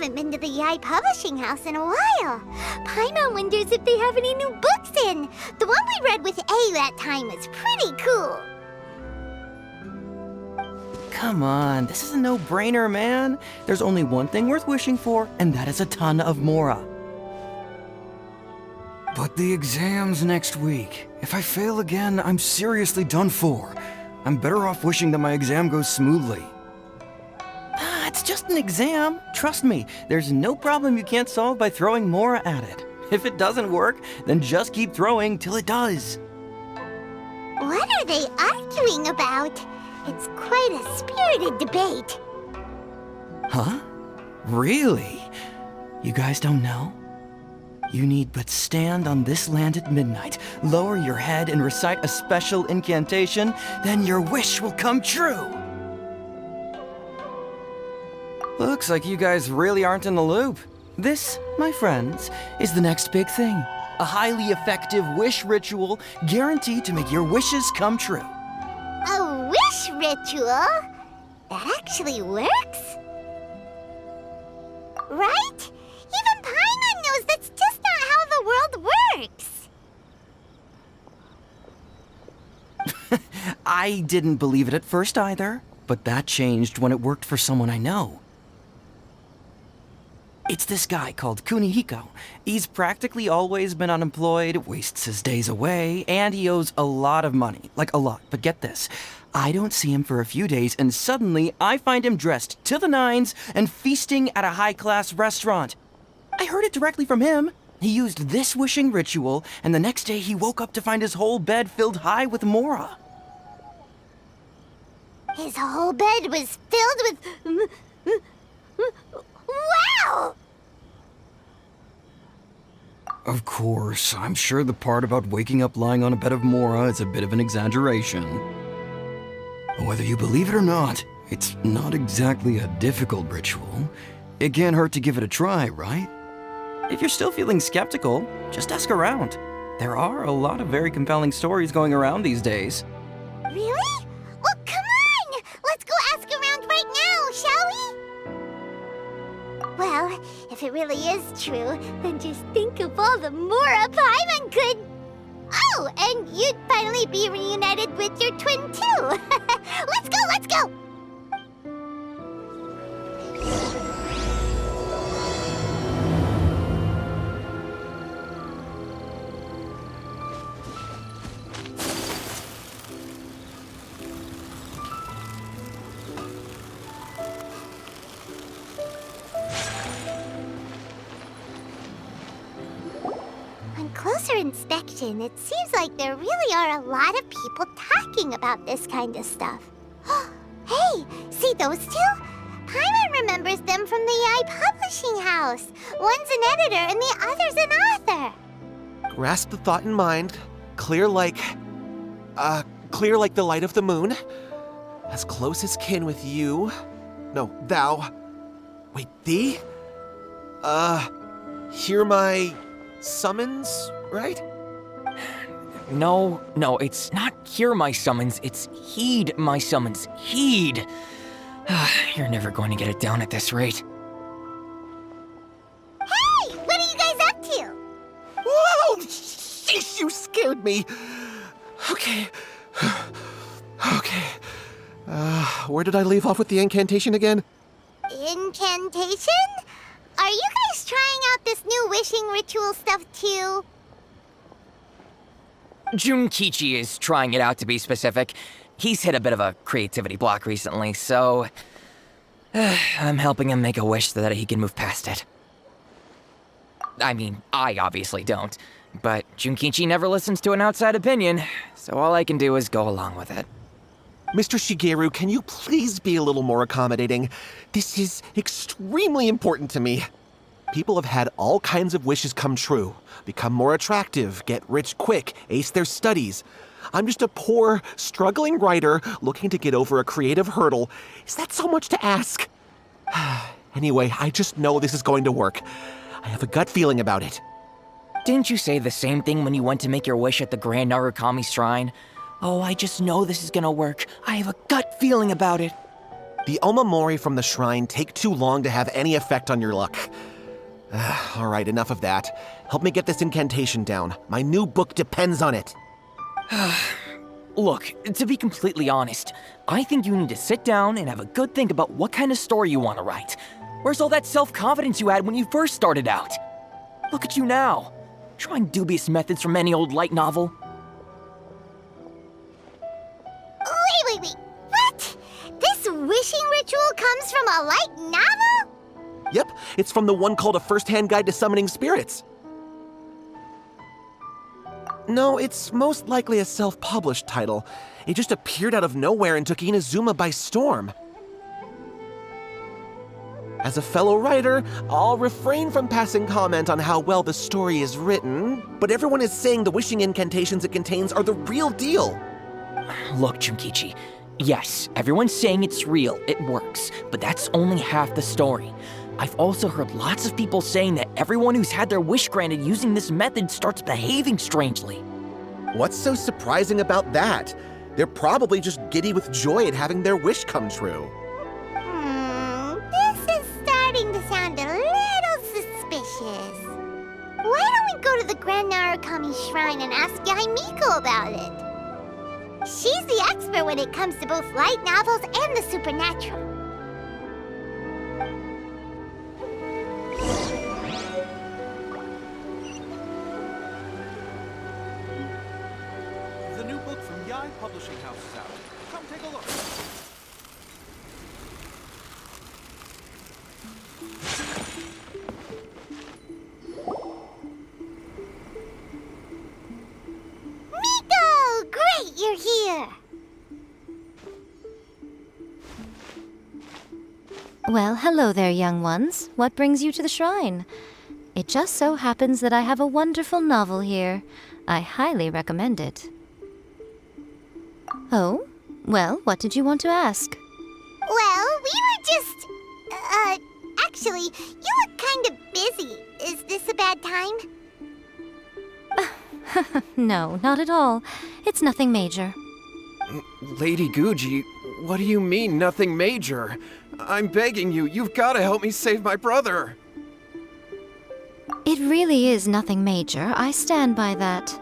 haven't been to the Yae Publishing House in a while. Paimon wonders if they have any new books in. The one we read with A that time was pretty cool. Come on, this is a no-brainer, man. There's only one thing worth wishing for, and that is a ton of Mora. But the exam's next week. If I fail again, I'm seriously done for. I'm better off wishing that my exam goes smoothly. It's just an exam. Trust me, there's no problem you can't solve by throwing Mora at it. If it doesn't work, then just keep throwing till it does. What are they arguing about? It's quite a spirited debate. Huh? Really? You guys don't know? You need but stand on this land at midnight, lower your head and recite a special incantation, then your wish will come true. Looks like you guys really aren't in the loop. This, my friends, is the next big thing. A highly effective wish ritual guaranteed to make your wishes come true. A wish ritual? That actually works? Right? Even Paimon knows that's just not how the world works. I didn't believe it at first either, but that changed when it worked for someone I know. It's this guy called Kunihiko. He's practically always been unemployed, wastes his days away, and he owes a lot of money. Like a lot, but get this. I don't see him for a few days, and suddenly I find him dressed to the nines and feasting at a high-class restaurant. I heard it directly from him. He used this wishing ritual, and the next day he woke up to find his whole bed filled high with Mora. His whole bed was filled with... Wow! Of course, I'm sure the part about waking up lying on a bed of Mora is a bit of an exaggeration. Whether you believe it or not, it's not exactly a difficult ritual. It can't hurt to give it a try, right? If you're still feeling skeptical, just ask around. There are a lot of very compelling stories going around these days. Really? Well, come on! Let's go ask around right now, shall we? Well, if it really is true, then just think of all the Mora Paimon could... Oh, and you'd finally be reunited with your twin, too! Let's go, let's go! On closer inspection, it seems like there really are a lot of people talking about this kind of stuff. Hey, see those two? Paimon remembers them from the Yae Publishing House. One's an editor and the other's an author. Grasp the thought in mind. Clear like the light of the moon. As close as kin with you. No, thou. Wait, thee? Hear my summons, right? No, it's not hear my summons, it's heed my summons. Heed! You're never going to get it down at this rate. Hey, what are you guys up to? Whoa! Sheesh, you scared me. Okay. Where did I leave off with the incantation again? Incantation? Are you guys trying out this new wishing ritual stuff too? Junkichi is trying it out, to be specific. He's hit a bit of a creativity block recently, so... I'm helping him make a wish so that he can move past it. I mean, I obviously don't, but Junkichi never listens to an outside opinion, so all I can do is go along with it. Mr. Shigeru, can you please be a little more accommodating? This is extremely important to me. People have had all kinds of wishes come true. Become more attractive, get rich quick, ace their studies. I'm just a poor, struggling writer looking to get over a creative hurdle. Is that so much to ask? Anyway, I just know this is going to work. I have a gut feeling about it. Didn't you say the same thing when you went to make your wish at the Grand Narukami Shrine? Oh, I just know this is gonna work. I have a gut feeling about it. The Omamori from the shrine take too long to have any effect on your luck. All right, enough of that. Help me get this incantation down. My new book depends on it. Look, to be completely honest, I think you need to sit down and have a good think about what kind of story you want to write. Where's all that self-confidence you had when you first started out? Look at you now, trying dubious methods from any old light novel. Wait. What? This wishing ritual comes from a light novel? Yep, it's from the one called A First-Hand Guide to Summoning Spirits. No, it's most likely a self-published title. It just appeared out of nowhere and took Inazuma by storm. As a fellow writer, I'll refrain from passing comment on how well the story is written, but everyone is saying the wishing incantations it contains are the real deal. Look, Junkichi, yes, everyone's saying it's real, it works, but that's only half the story. I've also heard lots of people saying that everyone who's had their wish granted using this method starts behaving strangely. What's so surprising about that? They're probably just giddy with joy at having their wish come true. This is starting to sound a little suspicious. Why don't we go to the Grand Narukami Shrine and ask Yae Miko about it? She's the expert when it comes to both light novels and the supernatural. The new book from Yae Publishing House is out. Come take a look. Miko! Great, you're here! Well, hello there, young ones. What brings you to the shrine? It just so happens that I have a wonderful novel here. I highly recommend it. Oh? Well, what did you want to ask? Well, we were just... actually, you look kind of busy. Is this a bad time? No, not at all. It's nothing major. Lady Guji, what do you mean, nothing major? I'm begging you, you've got to help me save my brother. It really is nothing major. I stand by that.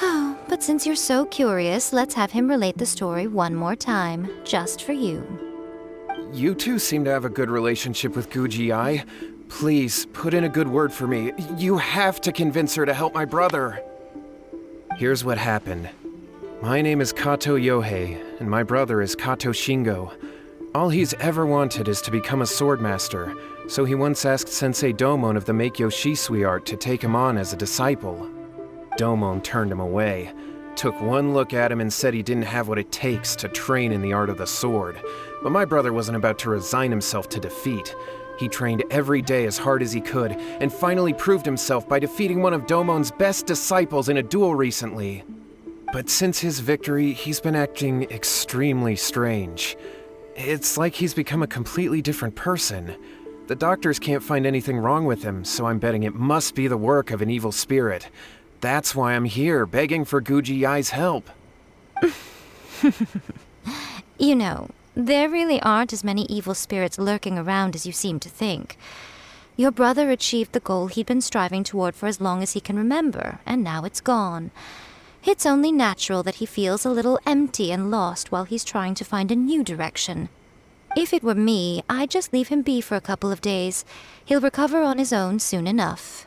Oh, but since you're so curious, let's have him relate the story one more time, just for you. You two seem to have a good relationship with Guji Ai. Please, put in a good word for me. You have to convince her to help my brother. Here's what happened. My name is Kato Yohei, and my brother is Kato Shingo. All he's ever wanted is to become a swordmaster, so he once asked Sensei Domon of the Meikyo Shisui art to take him on as a disciple. Domon turned him away, took one look at him and said he didn't have what it takes to train in the art of the sword. But my brother wasn't about to resign himself to defeat. He trained every day as hard as he could, and finally proved himself by defeating one of Domon's best disciples in a duel recently. But since his victory, he's been acting extremely strange. It's like he's become a completely different person. The doctors can't find anything wrong with him, so I'm betting it must be the work of an evil spirit. That's why I'm here, begging for Guji Ai's help. You know, there really aren't as many evil spirits lurking around as you seem to think. Your brother achieved the goal he'd been striving toward for as long as he can remember, and now it's gone. It's only natural that he feels a little empty and lost while he's trying to find a new direction. If it were me, I'd just leave him be for a couple of days. He'll recover on his own soon enough.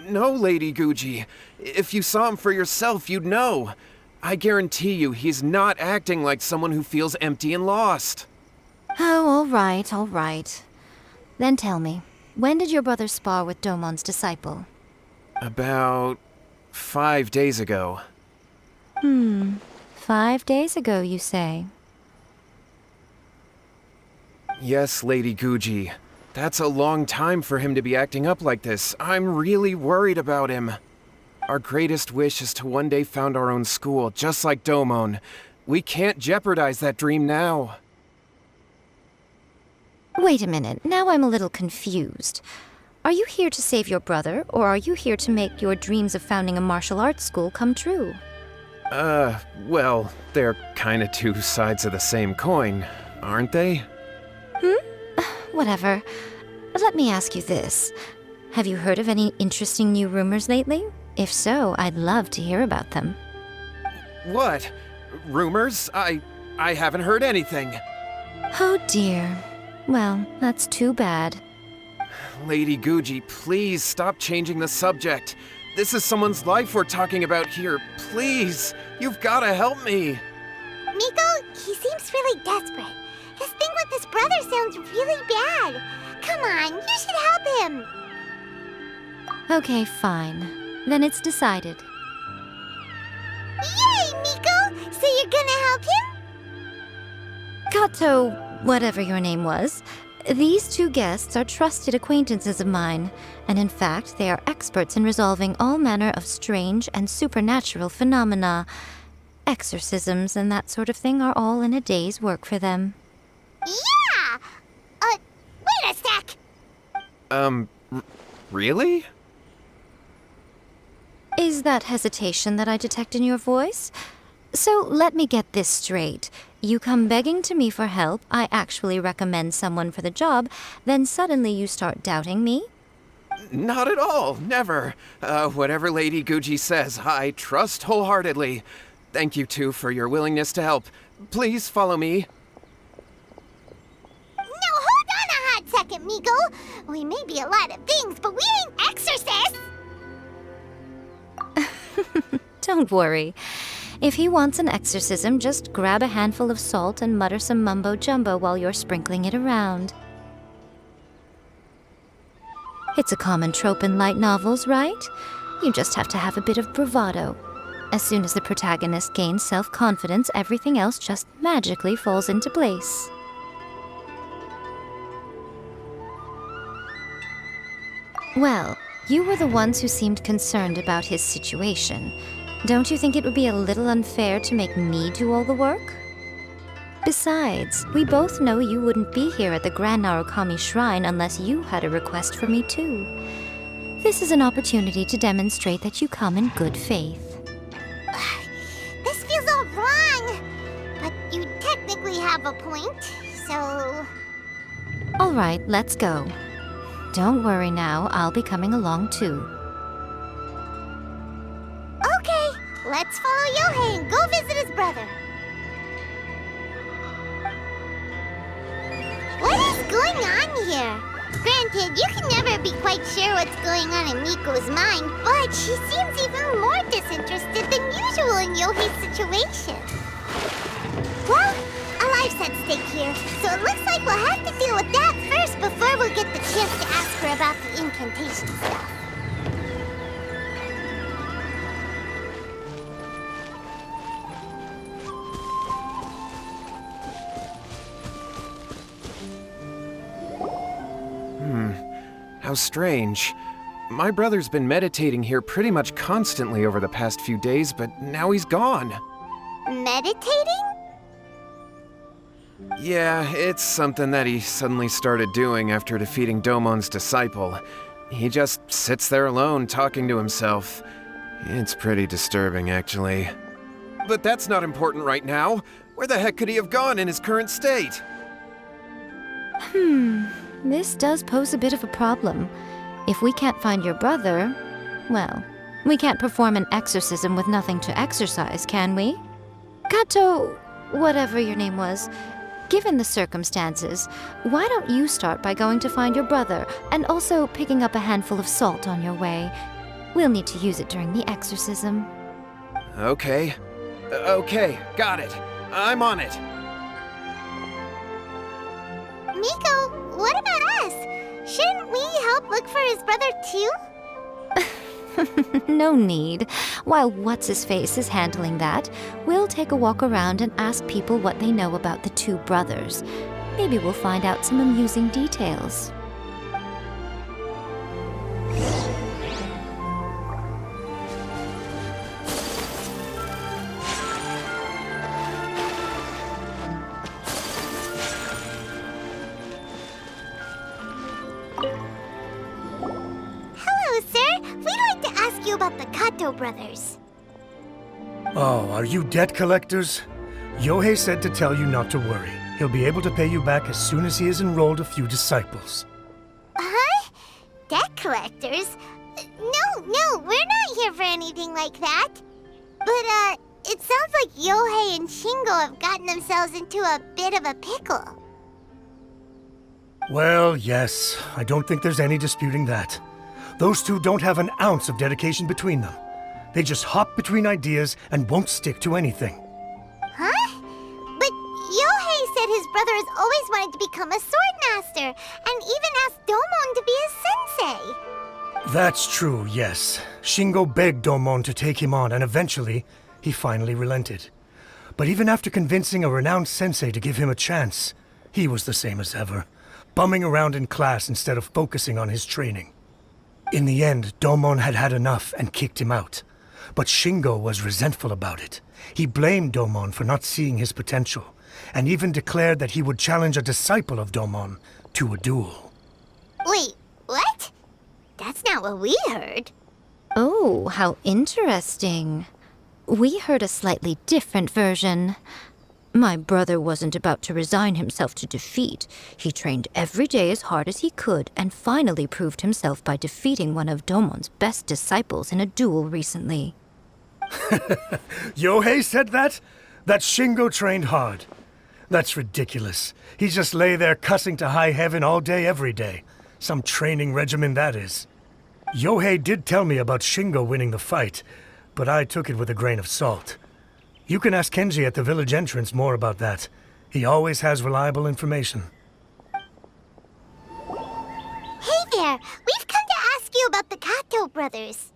No, Lady Guji. If you saw him for yourself, you'd know. I guarantee you he's not acting like someone who feels empty and lost. Oh, all right. Then tell me, when did your brother spar with Domon's disciple? About 5 days ago. 5 days ago, you say? Yes, Lady Guji. That's a long time for him to be acting up like this. I'm really worried about him. Our greatest wish is to one day found our own school, just like Domon. We can't jeopardize that dream now. Wait a minute, now I'm a little confused. Are you here to save your brother, or are you here to make your dreams of founding a martial arts school come true? Well, they're kinda two sides of the same coin, aren't they? Whatever. Let me ask you this. Have you heard of any interesting new rumors lately? If so, I'd love to hear about them. What? Rumors? I haven't heard anything. Oh dear. Well, that's too bad. Lady Guji, please stop changing the subject. This is someone's life we're talking about here. Please, you've gotta help me. Miko, he seems really desperate. His thing with his brother sounds really bad. Come on, you should help him. Okay, fine. Then it's decided. Yay, Miko! So you're gonna help him? Kato, whatever your name was, these two guests are trusted acquaintances of mine, and in fact, they are experts in resolving all manner of strange and supernatural phenomena. Exorcisms and that sort of thing are all in a day's work for them. Yeah! Wait a sec! Really? Is that hesitation that I detect in your voice? So let me get this straight. You come begging to me for help, I actually recommend someone for the job, then suddenly you start doubting me? Not at all, never. Whatever Lady Guji says, I trust wholeheartedly. Thank you two for your willingness to help. Please follow me. Now hold on a hot second, Miko. We may be a lot of things, but we ain't exorcists! Don't worry. If he wants an exorcism, just grab a handful of salt and mutter some mumbo-jumbo while you're sprinkling it around. It's a common trope in light novels, right? You just have to have a bit of bravado. As soon as the protagonist gains self-confidence, everything else just magically falls into place. Well, you were the ones who seemed concerned about his situation. Don't you think it would be a little unfair to make me do all the work? Besides, we both know you wouldn't be here at the Grand Narukami Shrine unless you had a request for me too. This is an opportunity to demonstrate that you come in good faith. This feels all wrong! But you technically have a point, so... All right, let's go. Don't worry now, I'll be coming along too. Okay, let's follow Yohei and go visit his brother. What is going on here? Granted, you can never be quite sure what's going on in Miko's mind, but she seems even more disinterested than usual in Yohei's situation. Well, a life's at stake here, so it looks like we'll have to deal with that first before we'll get the chance to ask her about the incantation stuff. How strange. My brother's been meditating here pretty much constantly over the past few days, but now he's gone. Meditating? Yeah, it's something that he suddenly started doing after defeating Domon's disciple. He just sits there alone, talking to himself. It's pretty disturbing, actually. But that's not important right now. Where the heck could he have gone in his current state? This does pose a bit of a problem. If we can't find your brother, well, we can't perform an exorcism with nothing to exorcise, can we? Kato, whatever your name was, given the circumstances, why don't you start by going to find your brother and also picking up a handful of salt on your way? We'll need to use it during the exorcism. Okay. Okay, got it. I'm on it. Miko, what about us? Shouldn't we help look for his brother too? No need. While What's-His-Face is handling that, we'll take a walk around and ask people what they know about the two brothers. Maybe we'll find out some amusing details. Hello, sir. We'd like to ask you about the Kato brothers. Oh, are you debt collectors? Yohei said to tell you not to worry. He'll be able to pay you back as soon as he has enrolled a few disciples. Huh? Debt collectors? No, we're not here for anything like that. But, it sounds like Yohei and Shingo have gotten themselves into a bit of a pickle. Well, yes, I don't think there's any disputing that. Those two don't have an ounce of dedication between them. They just hop between ideas and won't stick to anything. Huh? But Yohei said his brother has always wanted to become a sword master, and even asked Domon to be his sensei. That's true, yes. Shingo begged Domon to take him on, and eventually, he finally relented. But even after convincing a renowned sensei to give him a chance, he was the same as ever, bumming around in class instead of focusing on his training. In the end, Domon had had enough and kicked him out. But Shingo was resentful about it. He blamed Domon for not seeing his potential, and even declared that he would challenge a disciple of Domon to a duel. Wait, what? That's not what we heard. Oh, how interesting. We heard a slightly different version. My brother wasn't about to resign himself to defeat. He trained every day as hard as he could and finally proved himself by defeating one of Domon's best disciples in a duel recently. Yohei said that? That Shingo trained hard. That's ridiculous. He just lay there cussing to high heaven all day, every day. Some training regimen, that is. Yohei did tell me about Shingo winning the fight, but I took it with a grain of salt. You can ask Kenji at the village entrance more about that. He always has reliable information. Hey there, we've come to ask you about the Kato brothers.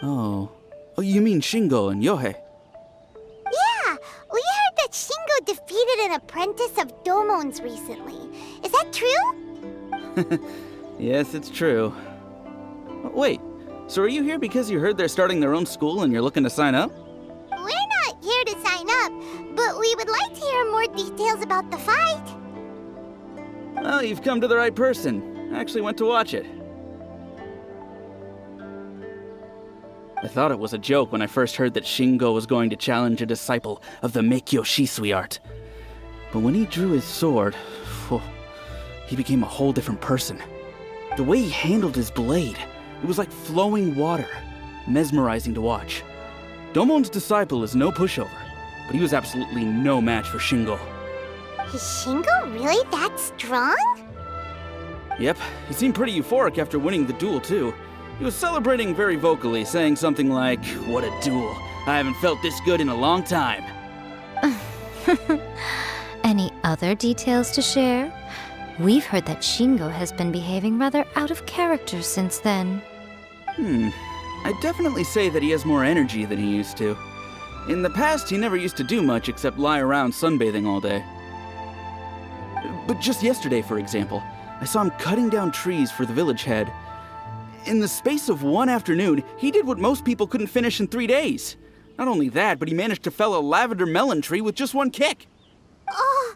Oh, you mean Shingo and Yohei? Yeah, we heard that Shingo defeated an apprentice of Domon's recently. Is that true? Yes, it's true. Wait, so are you here because you heard they're starting their own school and you're looking to sign up? We're not here to sign up, but we would like to hear more details about the fight. Well, you've come to the right person. I actually went to watch it. I thought it was a joke when I first heard that Shingo was going to challenge a disciple of the Meikyo Shisui art. But when he drew his sword, he became a whole different person. The way he handled his blade, it was like flowing water, mesmerizing to watch. Domon's disciple is no pushover, but he was absolutely no match for Shingo. Is Shingo really that strong? Yep, he seemed pretty euphoric after winning the duel too. He was celebrating very vocally, saying something like, "What a duel. I haven't felt this good in a long time." Any other details to share? We've heard that Shingo has been behaving rather out of character since then. I'd definitely say that he has more energy than he used to. In the past, he never used to do much except lie around sunbathing all day. But just yesterday, for example, I saw him cutting down trees for the village head. In the space of one afternoon, he did what most people couldn't finish in 3 days. Not only that, but he managed to fell a lavender melon tree with just one kick. Oh,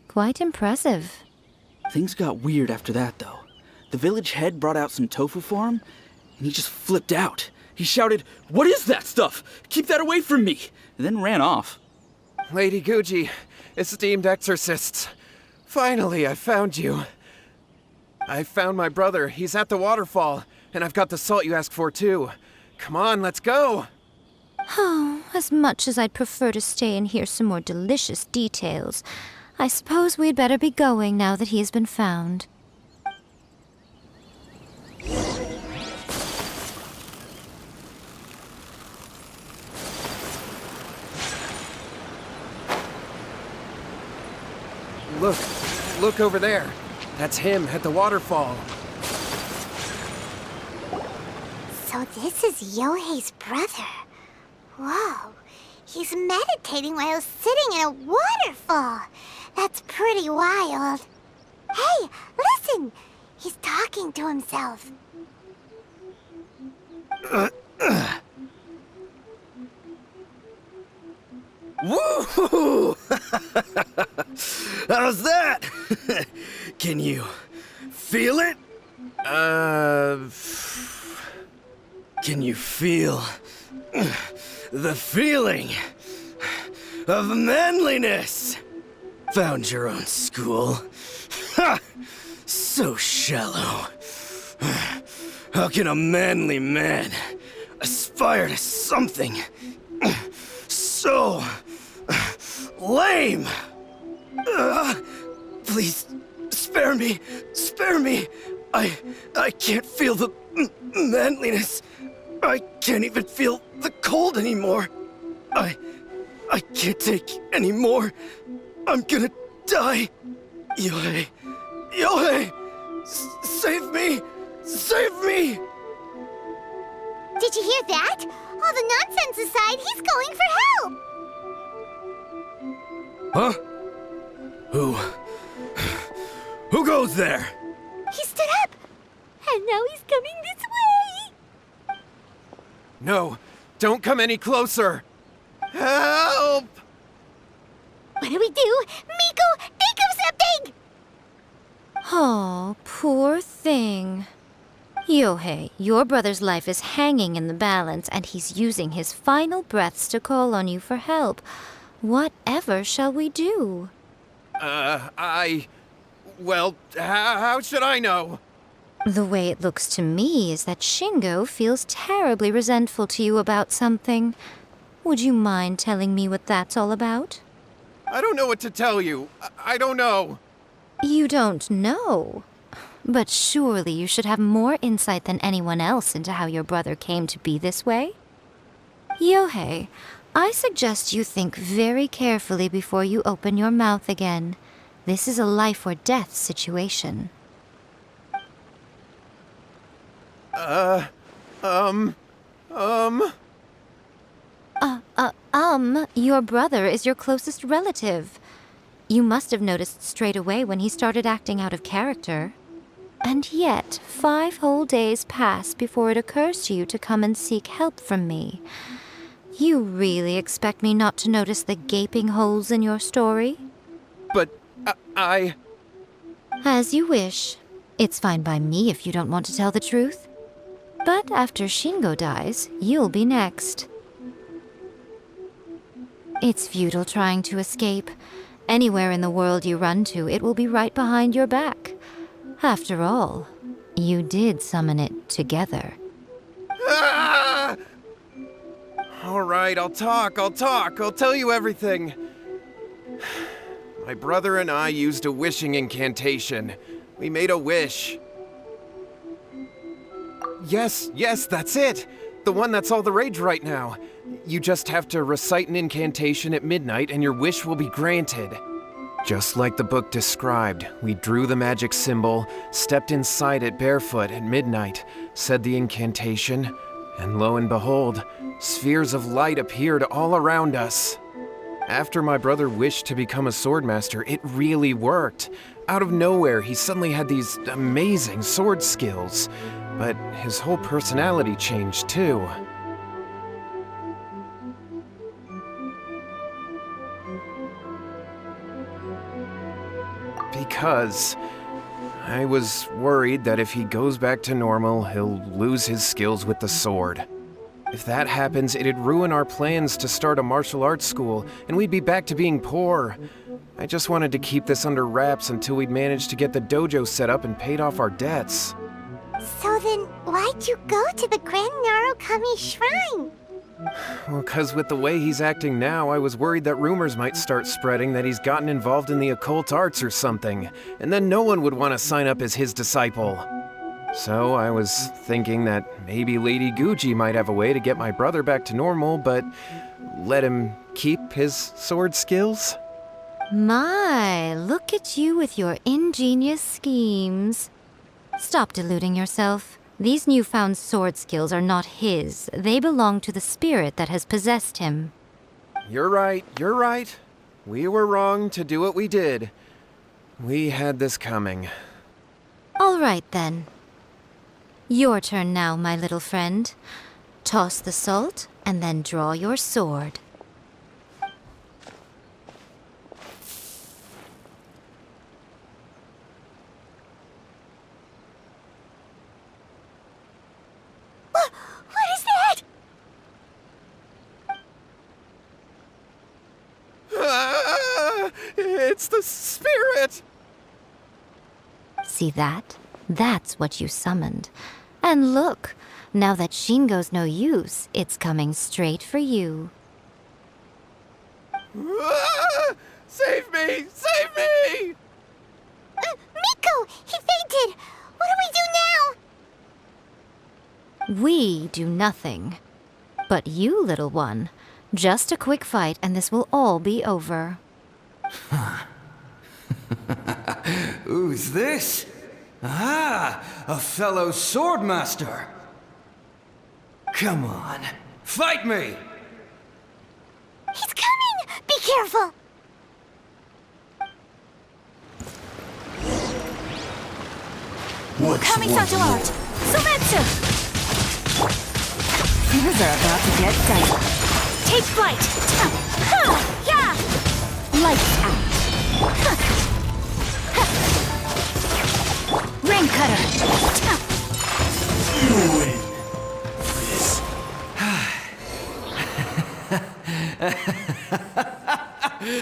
Quite impressive. Things got weird after that, though. The village head brought out some tofu for him, and he just flipped out. He shouted, "What is that stuff? Keep that away from me!" and then ran off. Lady Guji, esteemed exorcists. Finally, I found you. I found my brother. He's at the waterfall, and I've got the salt you asked for, too. Come on, let's go! Oh, as much as I'd prefer to stay and hear some more delicious details, I suppose we'd better be going now that he has been found. Look over there. That's him at the waterfall. so this is Yohei's brother. Whoa, he's meditating while sitting in a waterfall. That's pretty wild. Hey, listen! He's talking to himself. Woo! How's that? Can you feel it? Can you feel the feeling of manliness? Found your own school? Ha! So shallow. How can a manly man aspire to something so lame? Please, spare me! Spare me! I can't feel the manliness. I can't even feel the cold anymore. I can't take any more. I'm gonna die. Yohei! Yohei! Save me! Save me! Did you hear that? All the nonsense aside, he's going for help! Huh? Who goes there? He stood up! And now he's coming this way! No, don't come any closer! Help! What do we do? Miko, think of something! Oh, poor thing. Yohei, your brother's life is hanging in the balance, and he's using his final breaths to call on you for help. Whatever shall we do? Well, how should I know? The way it looks to me is that Shingo feels terribly resentful to you about something. Would you mind telling me what that's all about? I don't know what to tell you. I don't know. You don't know? But surely you should have more insight than anyone else into how your brother came to be this way? Yohei, I suggest you think very carefully before you open your mouth again. This is a life or death situation. Your brother is your closest relative. You must have noticed straight away when he started acting out of character. And yet, 5 whole days pass before it occurs to you to come and seek help from me. You really expect me not to notice the gaping holes in your story? But I... As you wish. It's fine by me if you don't want to tell the truth. But after Shingo dies, you'll be next. It's futile trying to escape. Anywhere in the world you run to, it will be right behind your back. After all, you did summon it together. Ah! All right, I'll talk. I'll tell you everything. My brother and I used a wishing incantation. We made a wish. Yes, that's it. The one that's all the rage right now. You just have to recite an incantation at midnight and your wish will be granted. Just like the book described, we drew the magic symbol, stepped inside it barefoot at midnight, said the incantation, and lo and behold, spheres of light appeared all around us. After my brother wished to become a swordmaster, it really worked. Out of nowhere, he suddenly had these amazing sword skills, but his whole personality changed too. Because I was worried that if he goes back to normal, he'll lose his skills with the sword. If that happens, it'd ruin our plans to start a martial arts school, and we'd be back to being poor. I just wanted to keep this under wraps until we'd managed to get the dojo set up and paid off our debts. So then, why'd you go to the Grand Narukami Shrine? Well, 'cause with the way he's acting now, I was worried that rumors might start spreading that he's gotten involved in the occult arts or something, and then no one would want to sign up as his disciple. So I was thinking that maybe Lady Guji might have a way to get my brother back to normal, but let him keep his sword skills? My, look at you with your ingenious schemes. Stop deluding yourself. These newfound sword skills are not his. They belong to the spirit that has possessed him. You're right. We were wrong to do what we did. We had this coming. All right, then. Your turn now, my little friend. Toss the salt, and then draw your sword. What is See that? That's what you summoned. And look, now that Shingo's no use, it's coming straight for you. Save me! Save me! Miko! He fainted! What do we do now? We do nothing. But you, little one, just a quick fight and this will all be over. Who's this? Ah, a fellow swordmaster. Come on, fight me! He's coming! Be careful! Kamisato art! Sumetsu! Things are about to get dicey. Take flight! Yeah! Lights out! Ring cutter!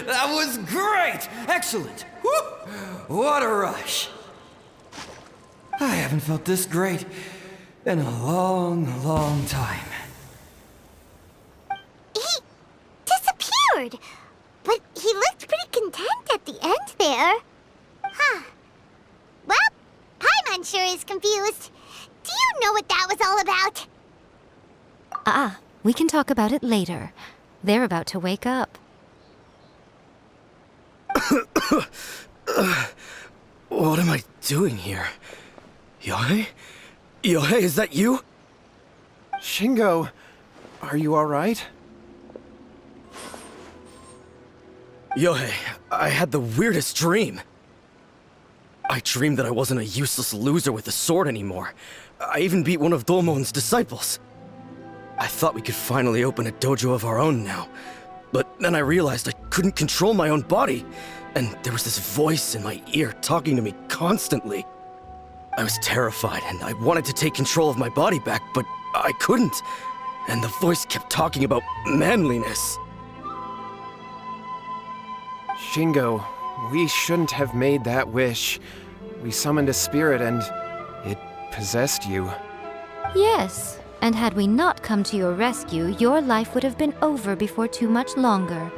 That was great! Excellent! Woo! What a rush! I haven't felt this great in a long, long time. He disappeared! But he looked pretty content at the end there. Huh. Well, Paimon sure is confused. Do you know what that was all about? We can talk about it later. They're about to wake up. What am I doing here? Yae? Yae, is that you? Shingo, are you alright? Yae, I had the weirdest dream. I dreamed that I wasn't a useless loser with a sword anymore. I even beat one of Domon's disciples. I thought we could finally open a dojo of our own now. But then I realized I couldn't control my own body, and there was this voice in my ear talking to me constantly. I was terrified, and I wanted to take control of my body back, but I couldn't. And the voice kept talking about manliness. Shingo, we shouldn't have made that wish. We summoned a spirit and it possessed you. Yes, and had we not come to your rescue, your life would have been over before too much longer.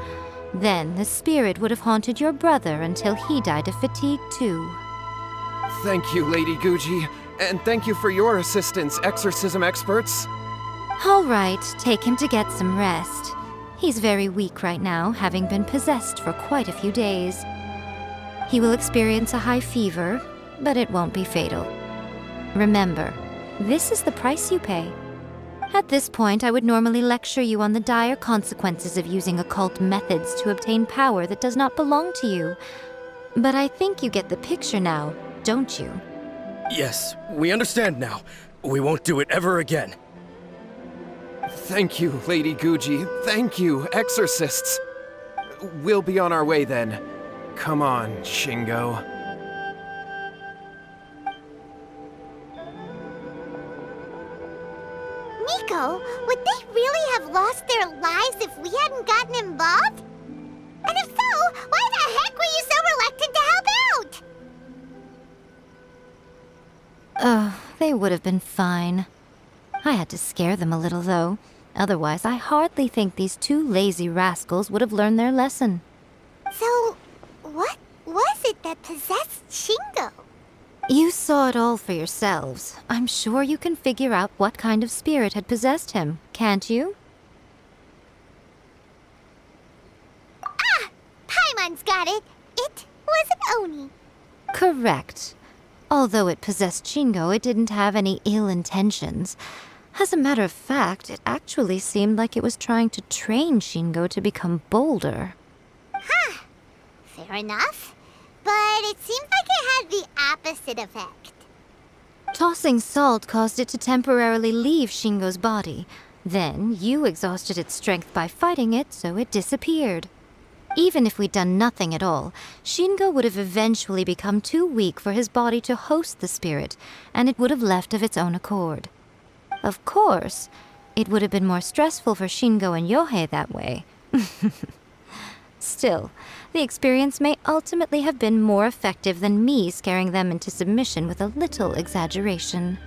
Then the spirit would have haunted your brother until he died of fatigue too. Thank you, Lady Guji, and thank you for your assistance, exorcism experts. All right, take him to get some rest. He's very weak right now, having been possessed for quite a few days. He will experience a high fever, but it won't be fatal. Remember, this is the price you pay. At this point, I would normally lecture you on the dire consequences of using occult methods to obtain power that does not belong to you. But I think you get the picture now, don't you? Yes, we understand now. We won't do it ever again. Thank you, Lady Guji. Thank you, exorcists. We'll be on our way then. Come on, Shingo. Miko, would they really have lost their lives if we hadn't gotten involved? And if so, why the heck were you so reluctant to help out? They would have been fine. I had to scare them a little, though. Otherwise, I hardly think these two lazy rascals would have learned their lesson. So, what was it that possessed Shingo? You saw it all for yourselves. I'm sure you can figure out what kind of spirit had possessed him, can't you? Paimon's got it. It was an Oni. Correct. Although it possessed Shingo, it didn't have any ill intentions. As a matter of fact, it actually seemed like it was trying to train Shingo to become bolder. Fair enough. But it seemed like it had the opposite effect. Tossing salt caused it to temporarily leave Shingo's body. Then you exhausted its strength by fighting it, so it disappeared. Even if we'd done nothing at all, Shingo would have eventually become too weak for his body to host the spirit, and it would have left of its own accord. Of course, it would have been more stressful for Shingo and Yohei that way. Still, the experience may ultimately have been more effective than me scaring them into submission with a little exaggeration.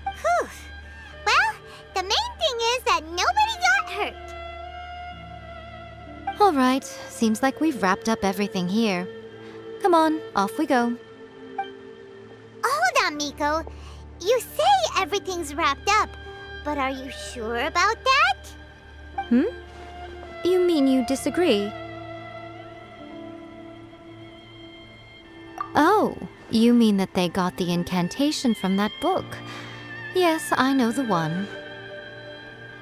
Whew. Well, the main thing is that nobody got hurt. All right, seems like we've wrapped up everything here. Come on, off we go. Hold on, Miko. You say everything's wrapped up, but are you sure about that? You mean you disagree? Oh, you mean that they got the incantation from that book. Yes, I know the one.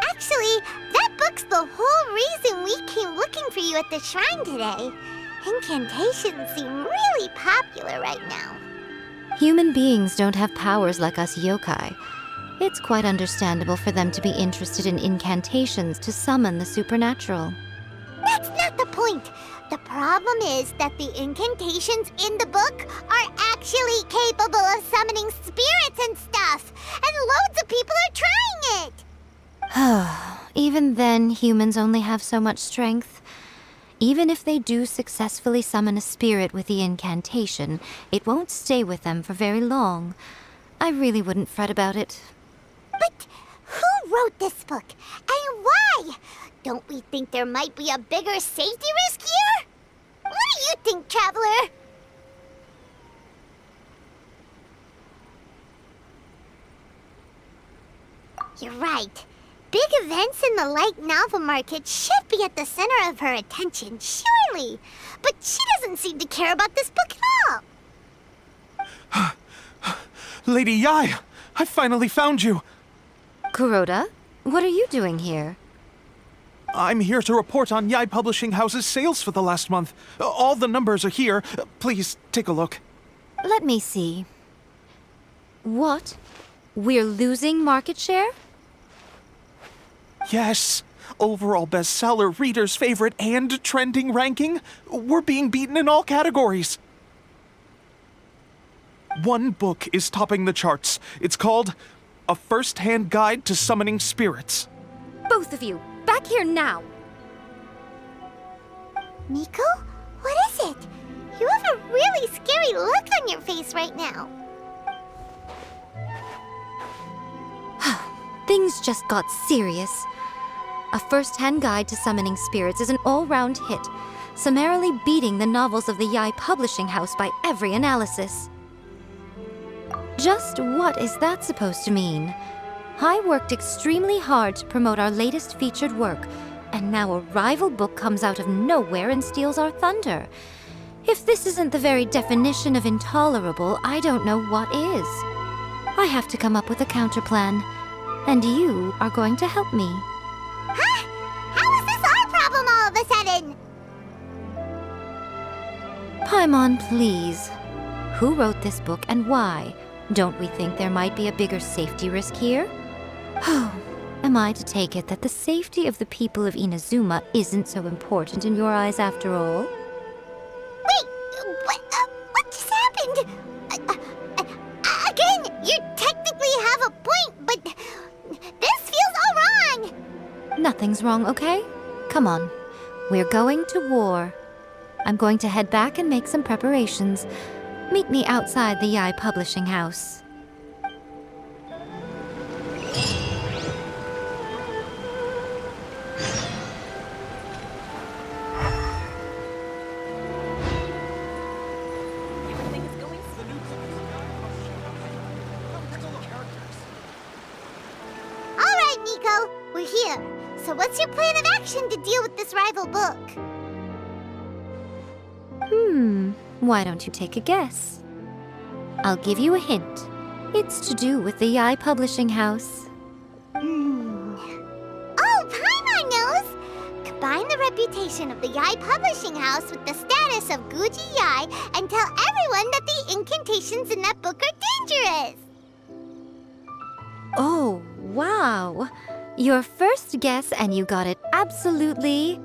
Actually, that book's the whole reason we came looking for you at the shrine today. Incantations seem really popular right now. Human beings don't have powers like us yokai. It's quite understandable for them to be interested in incantations to summon the supernatural. That's not the point. The problem is that the incantations in the book are actually capable of summoning spirits and stuff, and loads of people are trying it. Even then, humans only have so much strength. Even if they do successfully summon a spirit with the incantation, it won't stay with them for very long. I really wouldn't fret about it. But who wrote this book, and why? Don't we think there might be a bigger safety risk here? What do you think, Traveler? You're right. Big events in the light novel market should be at the center of her attention, surely. But she doesn't seem to care about this book at all. Lady Yae, I finally found you. Kuroda, what are you doing here? I'm here to report on Yae Publishing House's sales for the last month. All the numbers are here. Please, take a look. Let me see. What? We're losing market share? Yes. Overall bestseller, reader's favorite, and trending ranking. We're being beaten in all categories. One book is topping the charts. It's called A First-Hand Guide to Summoning Spirits. Both of you, back here now! Miko? What is it? You have a really scary look on your face right now. Things just got serious. A First-Hand Guide to Summoning Spirits is an all-round hit, summarily beating the novels of the Yae Publishing House by every analysis. Just what is that supposed to mean? I worked extremely hard to promote our latest featured work, and now a rival book comes out of nowhere and steals our thunder. If this isn't the very definition of intolerable, I don't know what is. I have to come up with a counterplan, and you are going to help me. Huh? How is this our problem all of a sudden? Paimon, please. Who wrote this book and why? Don't we think there might be a bigger safety risk here? Oh, am I to take it that the safety of the people of Inazuma isn't so important in your eyes after all? Wait, what just happened? Again, you technically have a point, but this feels all wrong. Nothing's wrong, okay? Come on. We're going to war. I'm going to head back and make some preparations. Meet me outside the Yae Publishing House. All right, Miko, we're here. So what's your plan of action to deal with this rival book? Why don't you take a guess? I'll give you a hint. It's to do with the Yae Publishing House. Oh, Paimon knows! Combine the reputation of the Yae Publishing House with the status of Guji Yae and tell everyone that the incantations in that book are dangerous! Oh, wow. Your first guess and you got it absolutely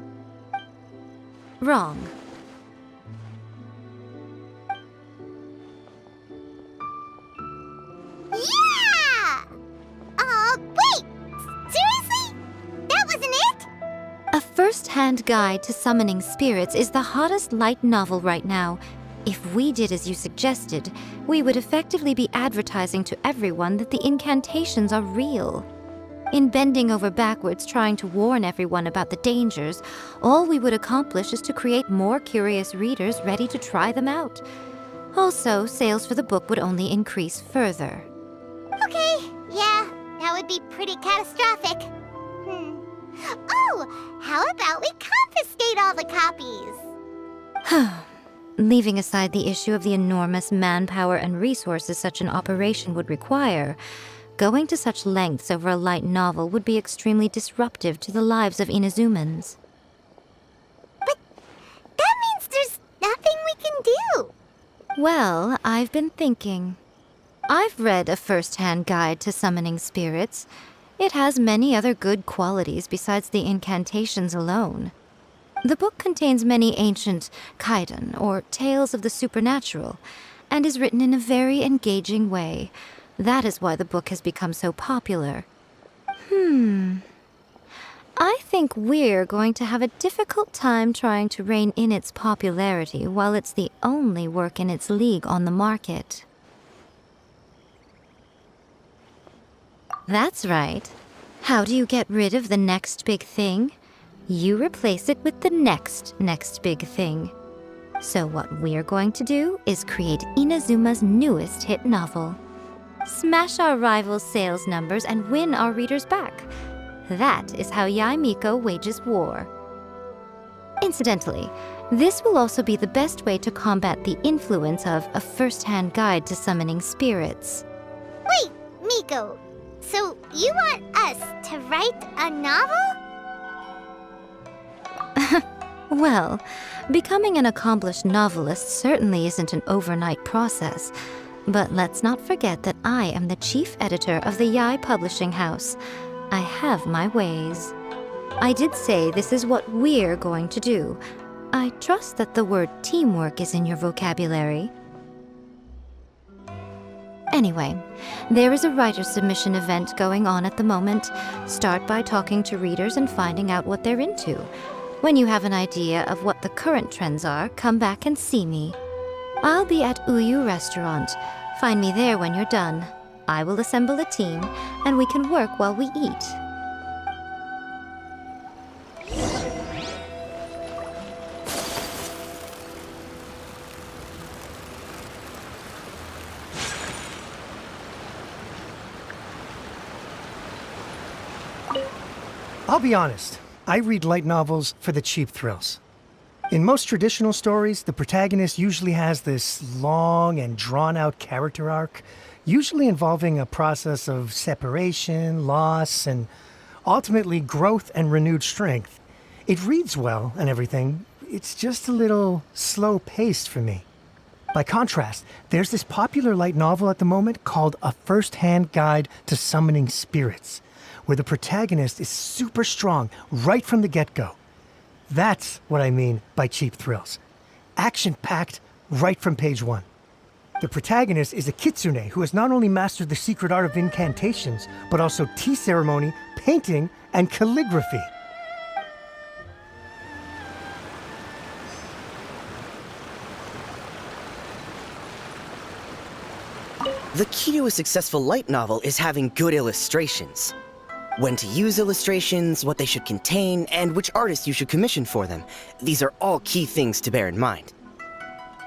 wrong. Yeah! Wait! Seriously? That wasn't it? A First First-Hand Guide to Summoning Spirits is the hottest light novel right now. If we did as you suggested, we would effectively be advertising to everyone that the incantations are real. In bending over backwards trying to warn everyone about the dangers, all we would accomplish is to create more curious readers ready to try them out. Also, sales for the book would only increase further. Okay, yeah, that would be pretty catastrophic. Oh, how about we confiscate all the copies? Leaving aside the issue of the enormous manpower and resources such an operation would require, going to such lengths over a light novel would be extremely disruptive to the lives of Inazumans. But that means there's nothing we can do. Well, I've been thinking. I've read A First-Hand Guide to Summoning Spirits. It has many other good qualities besides the incantations alone. The book contains many ancient kaidan, or tales of the supernatural, and is written in a very engaging way. That is why the book has become so popular. I think we're going to have a difficult time trying to rein in its popularity while it's the only work in its league on the market. That's right. How do you get rid of the next big thing? You replace it with the next big thing. So what we're going to do is create Inazuma's newest hit novel. Smash our rivals' sales numbers and win our readers back. That is how Yae Miko wages war. Incidentally, this will also be the best way to combat the influence of A First-Hand Guide to Summoning Spirits. Wait, Miko, so you want us to write a novel? Well, becoming an accomplished novelist certainly isn't an overnight process. But let's not forget that I am the chief editor of the Yae Publishing House. I have my ways. I did say this is what we're going to do. I trust that the word teamwork is in your vocabulary. Anyway, there is a writer's submission event going on at the moment. Start by talking to readers and finding out what they're into. When you have an idea of what the current trends are, come back and see me. I'll be at Uyu Restaurant. Find me there when you're done. I will assemble a team, and we can work while we eat. I'll be honest, I read light novels for the cheap thrills. In most traditional stories, the protagonist usually has this long and drawn-out character arc, usually involving a process of separation, loss, and ultimately growth and renewed strength. It reads well and everything, it's just a little slow-paced for me. By contrast, there's this popular light novel at the moment called A First-Hand Guide to Summoning Spirits, where the protagonist is super strong right from the get-go. That's what I mean by cheap thrills. Action-packed right from page one. The protagonist is a kitsune who has not only mastered the secret art of incantations, but also tea ceremony, painting, and calligraphy. The key to a successful light novel is having good illustrations. When to use illustrations, what they should contain, and which artist you should commission for them. These are all key things to bear in mind.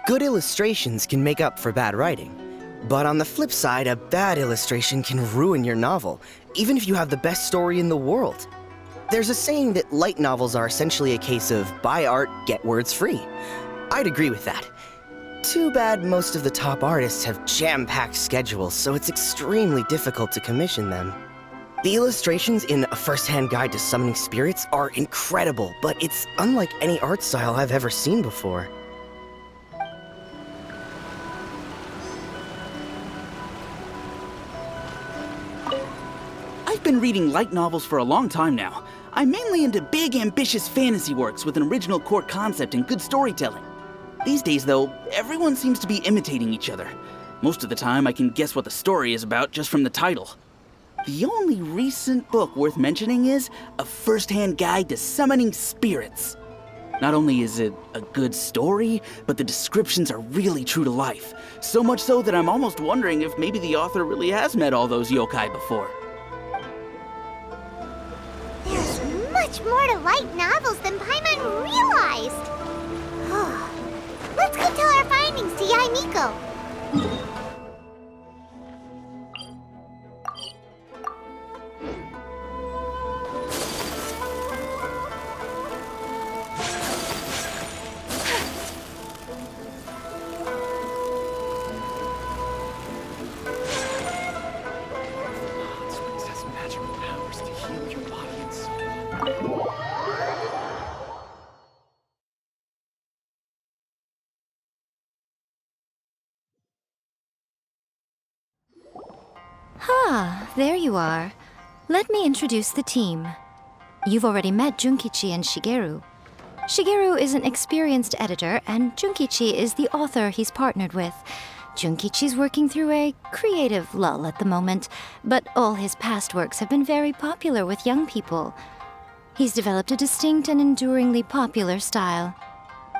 Good illustrations can make up for bad writing. But on the flip side, a bad illustration can ruin your novel, even if you have the best story in the world. There's a saying that light novels are essentially a case of buy art, get words free. I'd agree with that. Too bad most of the top artists have jam-packed schedules, so it's extremely difficult to commission them. The illustrations in A First-Hand Guide to Summoning Spirits are incredible, but it's unlike any art style I've ever seen before. I've been reading light novels for a long time now. I'm mainly into big, ambitious fantasy works with an original core concept and good storytelling. These days, though, everyone seems to be imitating each other. Most of the time, I can guess what the story is about just from the title. The only recent book worth mentioning is A First-Hand Guide to Summoning Spirits. Not only is it a good story, but the descriptions are really true to life. So much so that I'm almost wondering if maybe the author really has met all those yokai before. There's much more to light novels than Paimon realized. Let's go tell our findings to Yae Miko. There you are. Let me introduce the team. You've already met Junkichi and Shigeru. Shigeru is an experienced editor, and Junkichi is the author he's partnered with. Junkichi's working through a creative lull at the moment, but all his past works have been very popular with young people. He's developed a distinct and enduringly popular style.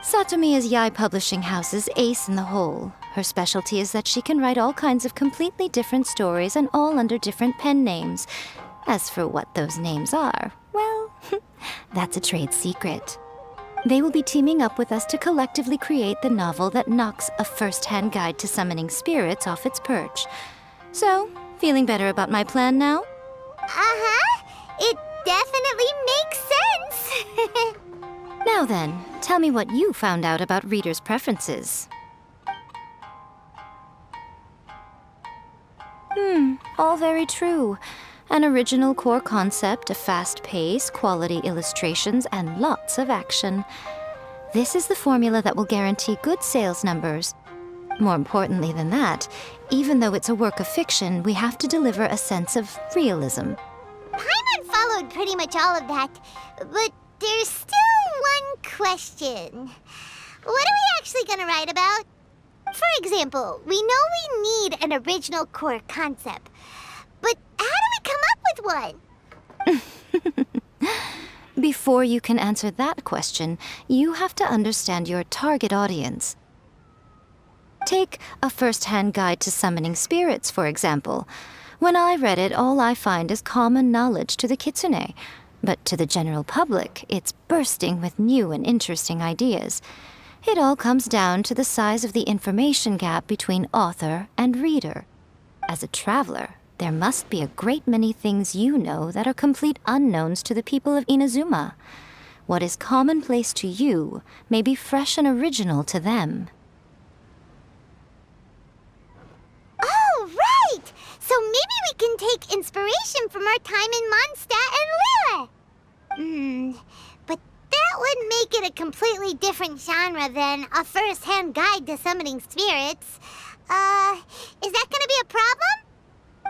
Satomi is Yae Publishing House's ace in the hole. Her specialty is that she can write all kinds of completely different stories and all under different pen names. As for what those names are, well, that's a trade secret. They will be teaming up with us to collectively create the novel that knocks A First-Hand Guide to Summoning Spirits off its perch. So, feeling better about my plan now? Uh-huh. It definitely makes sense. Now then, tell me what you found out about readers' preferences. All very true. An original core concept, a fast pace, quality illustrations, and lots of action. This is the formula that will guarantee good sales numbers. More importantly than that, even though it's a work of fiction, we have to deliver a sense of realism. Paimon followed pretty much all of that, but there's still one question. What are we actually gonna write about? For example, we know we need an original core concept, but how do we come up with one? Before you can answer that question, you have to understand your target audience. Take A First-Hand Guide to Summoning Spirits, for example. When I read it, all I find is common knowledge to the kitsune. But to the general public, it's bursting with new and interesting ideas. It all comes down to the size of the information gap between author and reader. As a traveler, there must be a great many things you know that are complete unknowns to the people of Inazuma. What is commonplace to you may be fresh and original to them. Oh, right! So maybe we can take inspiration from our time in Mondstadt and Liyue. But that would make it a completely different genre than A First-Hand Guide to Summoning Spirits. Is that gonna be a problem?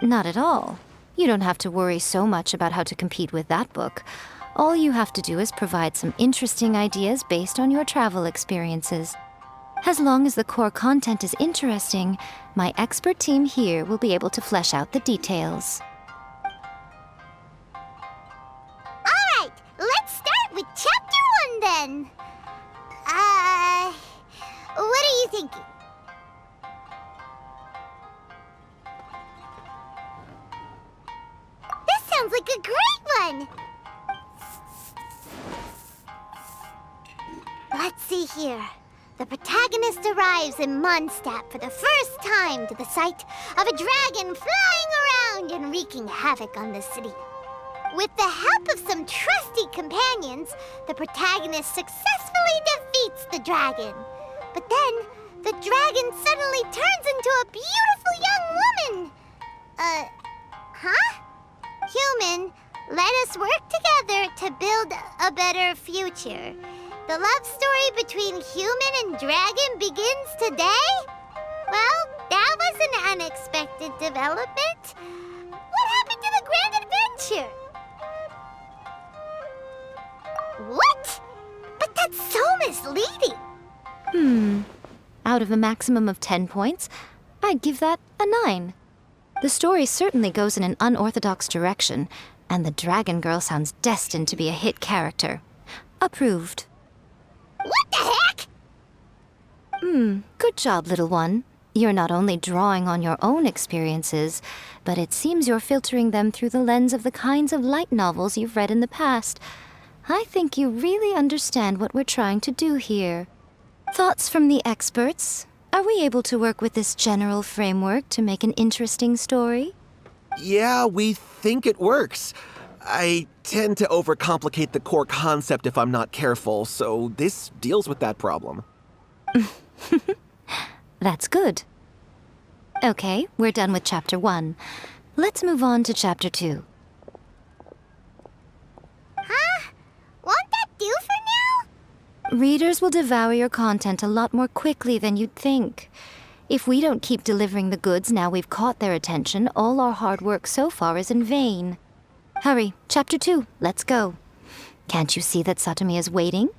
Not at all. You don't have to worry so much about how to compete with that book. All you have to do is provide some interesting ideas based on your travel experiences. As long as the core content is interesting, my expert team here will be able to flesh out the details. Alright, let's start with Chapter 1 then. What are you thinking? This sounds like a great one! Let's see here. The protagonist arrives in Mondstadt for the first time to the sight of a dragon flying around and wreaking havoc on the city. With the help of some trusty companions, the protagonist successfully defeats the dragon. But then, the dragon suddenly turns into a beautiful young woman. Human, let us work together to build a better future. The love story between human and dragon begins today? Well, that was an unexpected development. What happened to the grand adventure? What? But that's so misleading. Out of a maximum of 10 points, I'd give that a 9. The story certainly goes in an unorthodox direction, and the Dragon Girl sounds destined to be a hit character. Approved. What the heck? Good job, little one. You're not only drawing on your own experiences, but it seems you're filtering them through the lens of the kinds of light novels you've read in the past. I think you really understand what we're trying to do here. Thoughts from the experts? Are we able to work with this general framework to make an interesting story? Yeah, we think it works. I tend to overcomplicate the core concept if I'm not careful, so this deals with that problem. That's good. Okay, we're done with Chapter 1. Let's move on to Chapter 2. Huh? Won't that do for now? Readers will devour your content a lot more quickly than you'd think. If we don't keep delivering the goods now we've caught their attention, all our hard work so far is in vain. Hurry, Chapter 2, let's go. Can't you see that Satomi is waiting?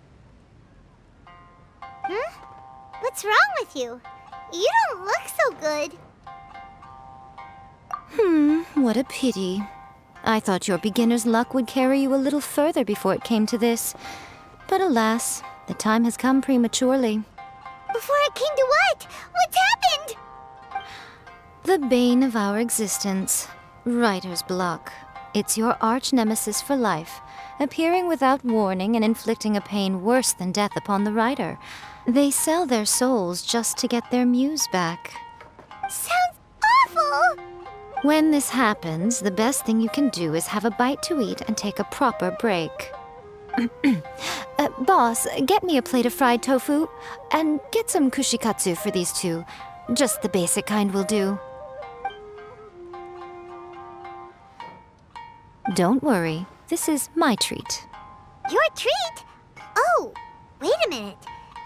Huh? What's wrong with you? You don't look so good. What a pity. I thought your beginner's luck would carry you a little further before it came to this. But alas, the time has come prematurely. Before it came to what? What's happened? The bane of our existence, writer's block. It's your arch nemesis for life, appearing without warning and inflicting a pain worse than death upon the writer. They sell their souls just to get their muse back. Sounds awful! When this happens, the best thing you can do is have a bite to eat and take a proper break. Boss, get me a plate of fried tofu, and get some kushikatsu for these two. Just the basic kind will do. Don't worry, this is my treat. Your treat? Oh, wait a minute.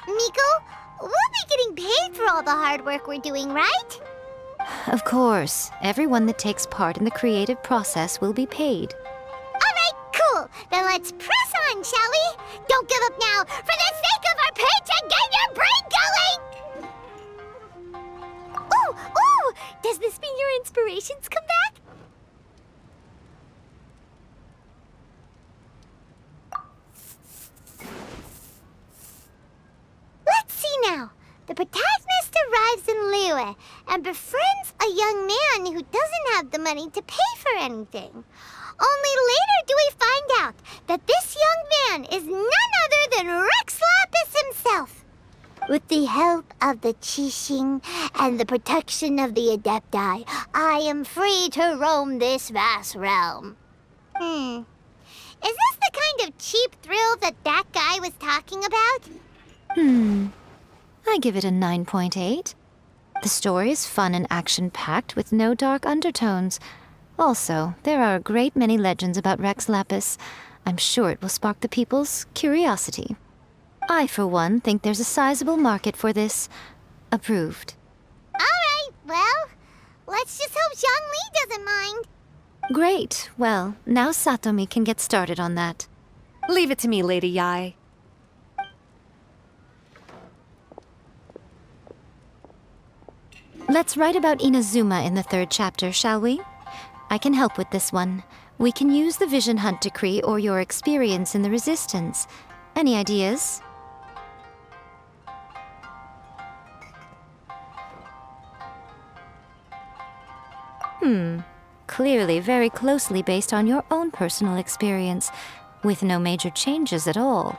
Miko, we'll be getting paid for all the hard work we're doing, right? Of course, everyone that takes part in the creative process will be paid. Alright, cool. Then let's press on, shall we? Don't give up now, for the sake of our paycheck, get your brain going! Ooh! Does this mean your inspirations come back? Let's see now. The protagonist arrives in Liyue and befriends a young man who doesn't have the money to pay for anything. Only later do we find out that this young man is none other than Rex Lapis himself. With the help of the Qixing and the protection of the Adepti, I am free to roam this vast realm. Is this the kind of cheap thrill that guy was talking about? I give it a 9.8. The story is fun and action-packed with no dark undertones. Also, there are a great many legends about Rex Lapis. I'm sure it will spark the people's curiosity. I, for one, think there's a sizable market for this. Approved. Alright, well, let's just hope Zhongli doesn't mind. Great. Well, now Satomi can get started on that. Leave it to me, Lady Yae. Let's write about Inazuma in the 3rd chapter, shall we? I can help with this one. We can use the Vision Hunt Decree or your experience in the Resistance. Any ideas? Clearly very closely based on your own personal experience, with no major changes at all.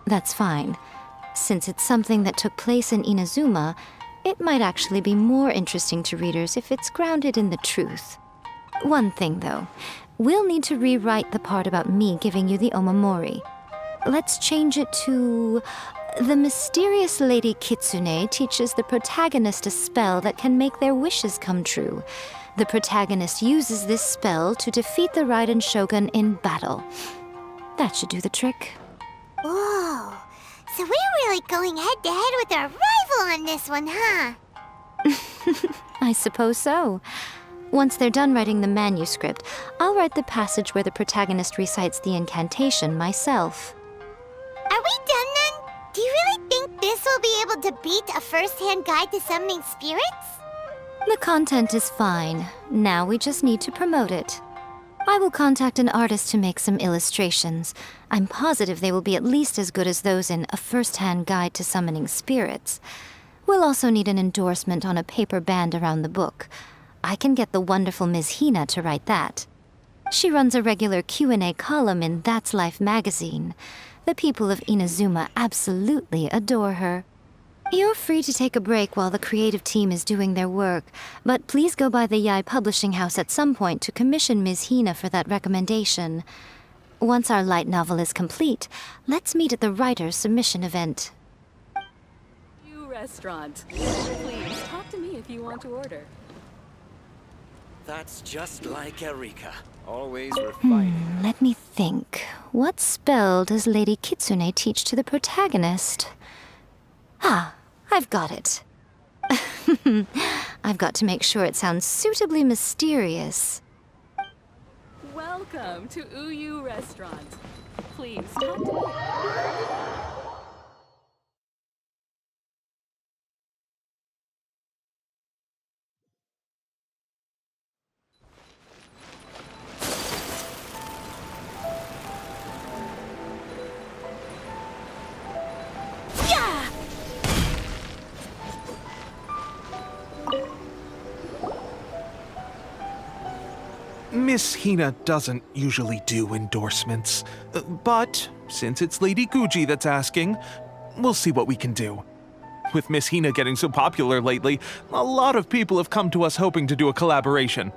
That's fine. Since it's something that took place in Inazuma, it might actually be more interesting to readers if it's grounded in the truth. One thing, though. We'll need to rewrite the part about me giving you the Omamori. Let's change it to... The mysterious Lady Kitsune teaches the protagonist a spell that can make their wishes come true. The protagonist uses this spell to defeat the Raiden Shogun in battle. That should do the trick. Whoa, so we're really going head-to-head with our rival on this one, huh? I suppose so. Once they're done writing the manuscript, I'll write the passage where the protagonist recites the incantation myself. Are we done then? Do you really think this will be able to beat a first-hand guide to summoning spirits? The content is fine. Now we just need to promote it. I will contact an artist to make some illustrations. I'm positive they will be at least as good as those in A First-Hand Guide to Summoning Spirits. We'll also need an endorsement on a paper band around the book. I can get the wonderful Ms. Hina to write that. She runs a regular Q&A column in That's Life magazine. The people of Inazuma absolutely adore her. You're free to take a break while the creative team is doing their work, but please go by the Yae Publishing House at some point to commission Ms. Hina for that recommendation. Once our light novel is complete, let's meet at the writer's submission event. Restaurant. Please, talk to me if you want to order. That's just like Erika. Always refining. Let me think. What spell does Lady Kitsune teach to the protagonist? Ah, I've got it. I've got to make sure it sounds suitably mysterious. Welcome to Uyu Restaurant. Please, talk to me. Miss Hina doesn't usually do endorsements, but since it's Lady Guji that's asking, we'll see what we can do. With Miss Hina getting so popular lately, a lot of people have come to us hoping to do a collaboration.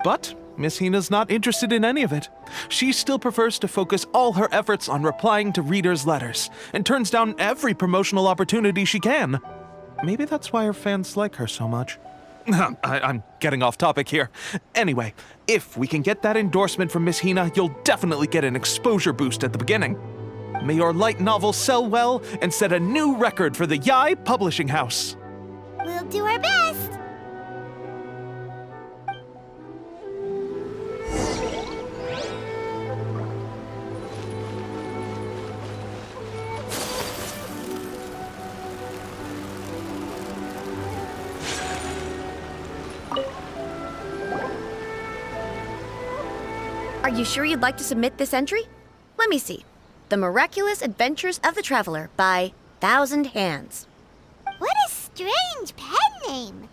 But Miss Hina's not interested in any of it. She still prefers to focus all her efforts on replying to readers' letters, and turns down every promotional opportunity she can. Maybe that's why her fans like her so much. I'm getting off topic here. Anyway, if we can get that endorsement from Miss Hina, you'll definitely get an exposure boost at the beginning. May your light novel sell well and set a new record for the Yae Publishing House. We'll do our best. Are you sure you'd like to submit this entry? Let me see. The Miraculous Adventures of the Traveler by Thousand Hands. What a strange pen name.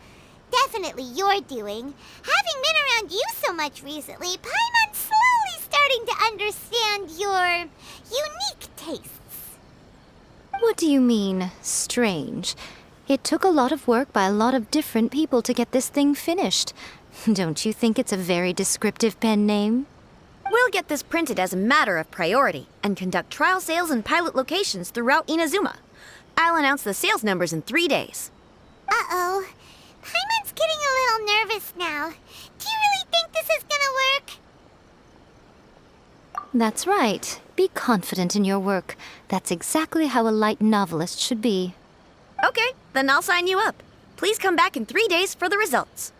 Definitely your doing. Having been around you so much recently, Paimon's slowly starting to understand your unique tastes. What do you mean, strange? It took a lot of work by a lot of different people to get this thing finished. Don't you think it's a very descriptive pen name? We'll get this printed as a matter of priority and conduct trial sales in pilot locations throughout Inazuma. I'll announce the sales numbers in 3 days. Uh-oh. Paimon's getting a little nervous now. Do you really think this is gonna work? That's right. Be confident in your work. That's exactly how a light novelist should be. Okay, then I'll sign you up. Please come back in 3 days for the results.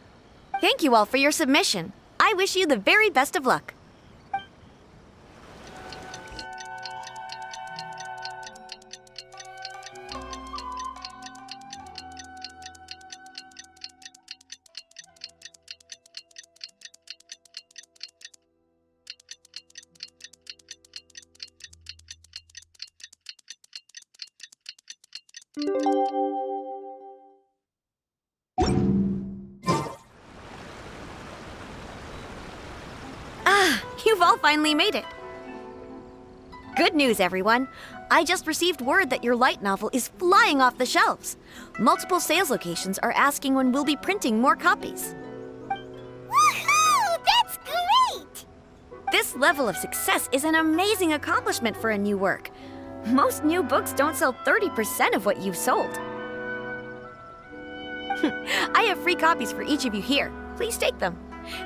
Thank you all for your submission. I wish you the very best of luck. You've all finally made it. Good news, everyone. I just received word that your light novel is flying off the shelves. Multiple sales locations are asking when we'll be printing more copies. Woohoo! That's great! This level of success is an amazing accomplishment for a new work. Most new books don't sell 30% of what you've sold. I have free copies for each of you here. Please take them.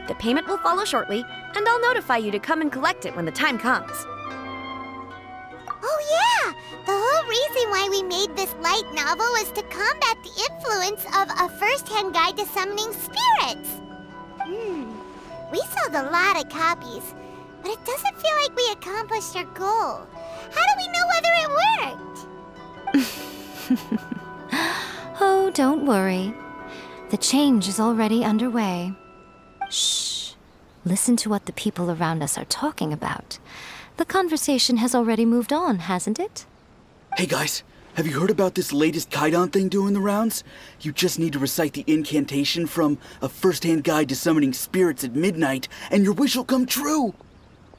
The payment will follow shortly, and I'll notify you to come and collect it when the time comes. Oh yeah! The whole reason why we made this light novel was to combat the influence of A First-Hand Guide to Summoning Spirits. We sold a lot of copies, but it doesn't feel like we accomplished our goal. How do we know whether it worked? Oh, don't worry. The change is already underway. Shh. Listen to what the people around us are talking about. The conversation has already moved on, hasn't it? Hey guys, have you heard about this latest Kaidan thing doing the rounds? You just need to recite the incantation from A First-Hand Guide to Summoning Spirits at Midnight, and your wish will come true!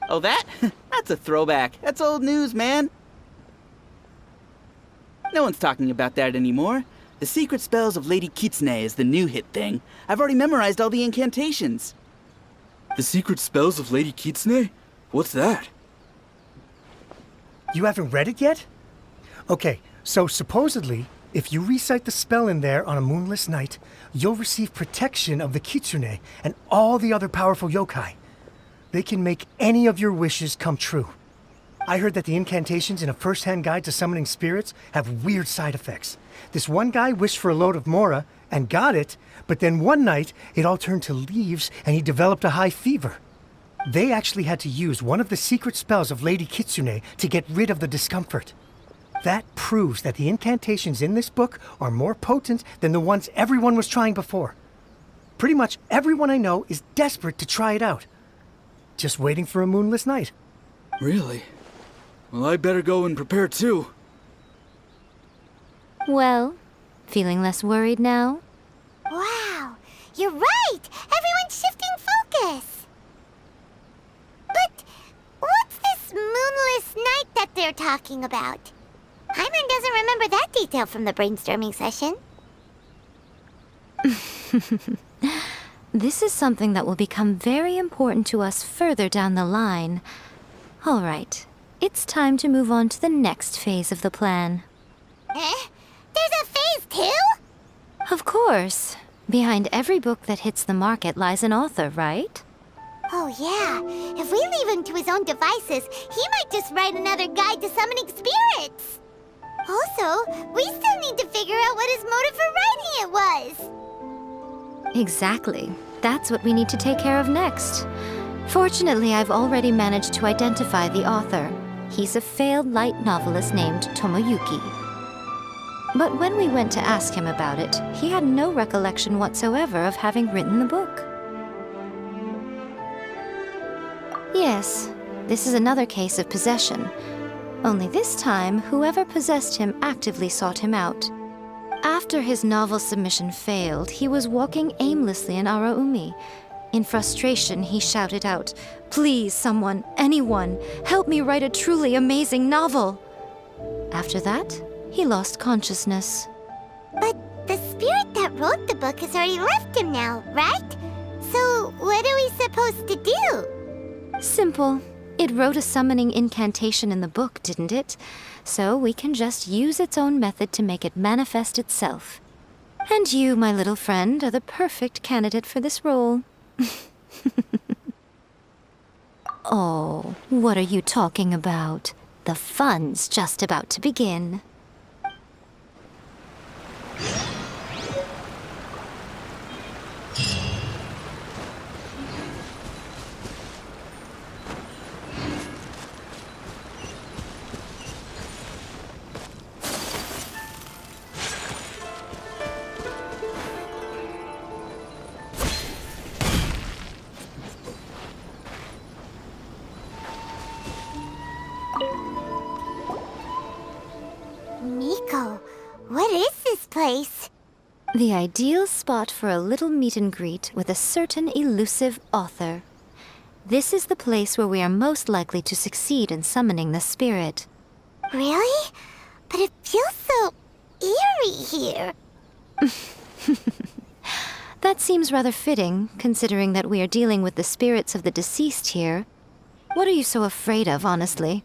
Oh, that? That's a throwback. That's old news, man. No one's talking about that anymore. The Secret Spells of Lady Kitsune is the new hit thing. I've already memorized all the incantations. The Secret Spells of Lady Kitsune? What's that? You haven't read it yet? Okay, so supposedly, if you recite the spell in there on a moonless night, you'll receive protection of the Kitsune and all the other powerful yokai. They can make any of your wishes come true. I heard that the incantations in A First-Hand Guide to Summoning Spirits have weird side effects. This one guy wished for a load of mora and got it, but then one night it all turned to leaves and he developed a high fever. They actually had to use one of the secret spells of Lady Kitsune to get rid of the discomfort. That proves that the incantations in this book are more potent than the ones everyone was trying before. Pretty much everyone I know is desperate to try it out. Just waiting for a moonless night. Really? Well, I better go and prepare too. Well, feeling less worried now? Wow, you're right! Everyone's shifting focus! But what's this moonless night that they're talking about? Paimon doesn't remember that detail from the brainstorming session. This is something that will become very important to us further down the line. All right, it's time to move on to the next phase of the plan. Eh? There's a phase 2? Of course. Behind every book that hits the market lies an author, right? Oh yeah, if we leave him to his own devices, he might just write another guide to summoning spirits. Also, we still need to figure out what his motive for writing it was. Exactly. That's what we need to take care of next. Fortunately, I've already managed to identify the author. He's a failed light novelist named Tomoyuki. But when we went to ask him about it, he had no recollection whatsoever of having written the book. Yes, this is another case of possession. Only this time, whoever possessed him actively sought him out. After his novel submission failed, he was walking aimlessly in Araumi. In frustration, he shouted out, "Please, someone, anyone, help me write a truly amazing novel!" After that, he lost consciousness. But the spirit that wrote the book has already left him now, right? So what are we supposed to do? Simple. It wrote a summoning incantation in the book, didn't it? So we can just use its own method to make it manifest itself. And you, my little friend, are the perfect candidate for this role. Oh, what are you talking about? The fun's just about to begin. Miko, what is this place? The ideal spot for a little meet and greet with a certain elusive author. This is the place where we are most likely to succeed in summoning the spirit. Really? But it feels so eerie here. That seems rather fitting, considering that we are dealing with the spirits of the deceased here. What are you so afraid of, honestly?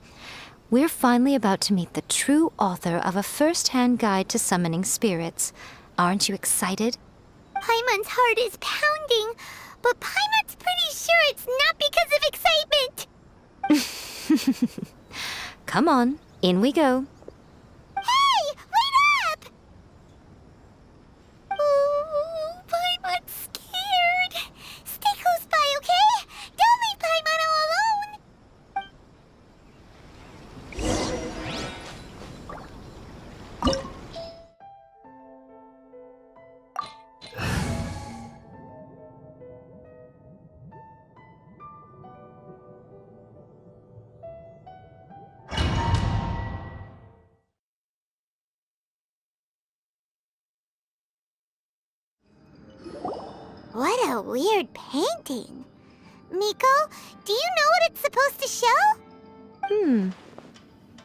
We're finally about to meet the true author of A First-Hand Guide to Summoning Spirits. Aren't you excited? Paimon's heart is pounding, but Paimon's pretty sure it's not because of excitement. Come on, in we go. Hey, wait up! Ooh, Paimon's scared. Stay close by, okay? Don't leave Paimon all alone. What a weird painting. Miko, do you know what it's supposed to show?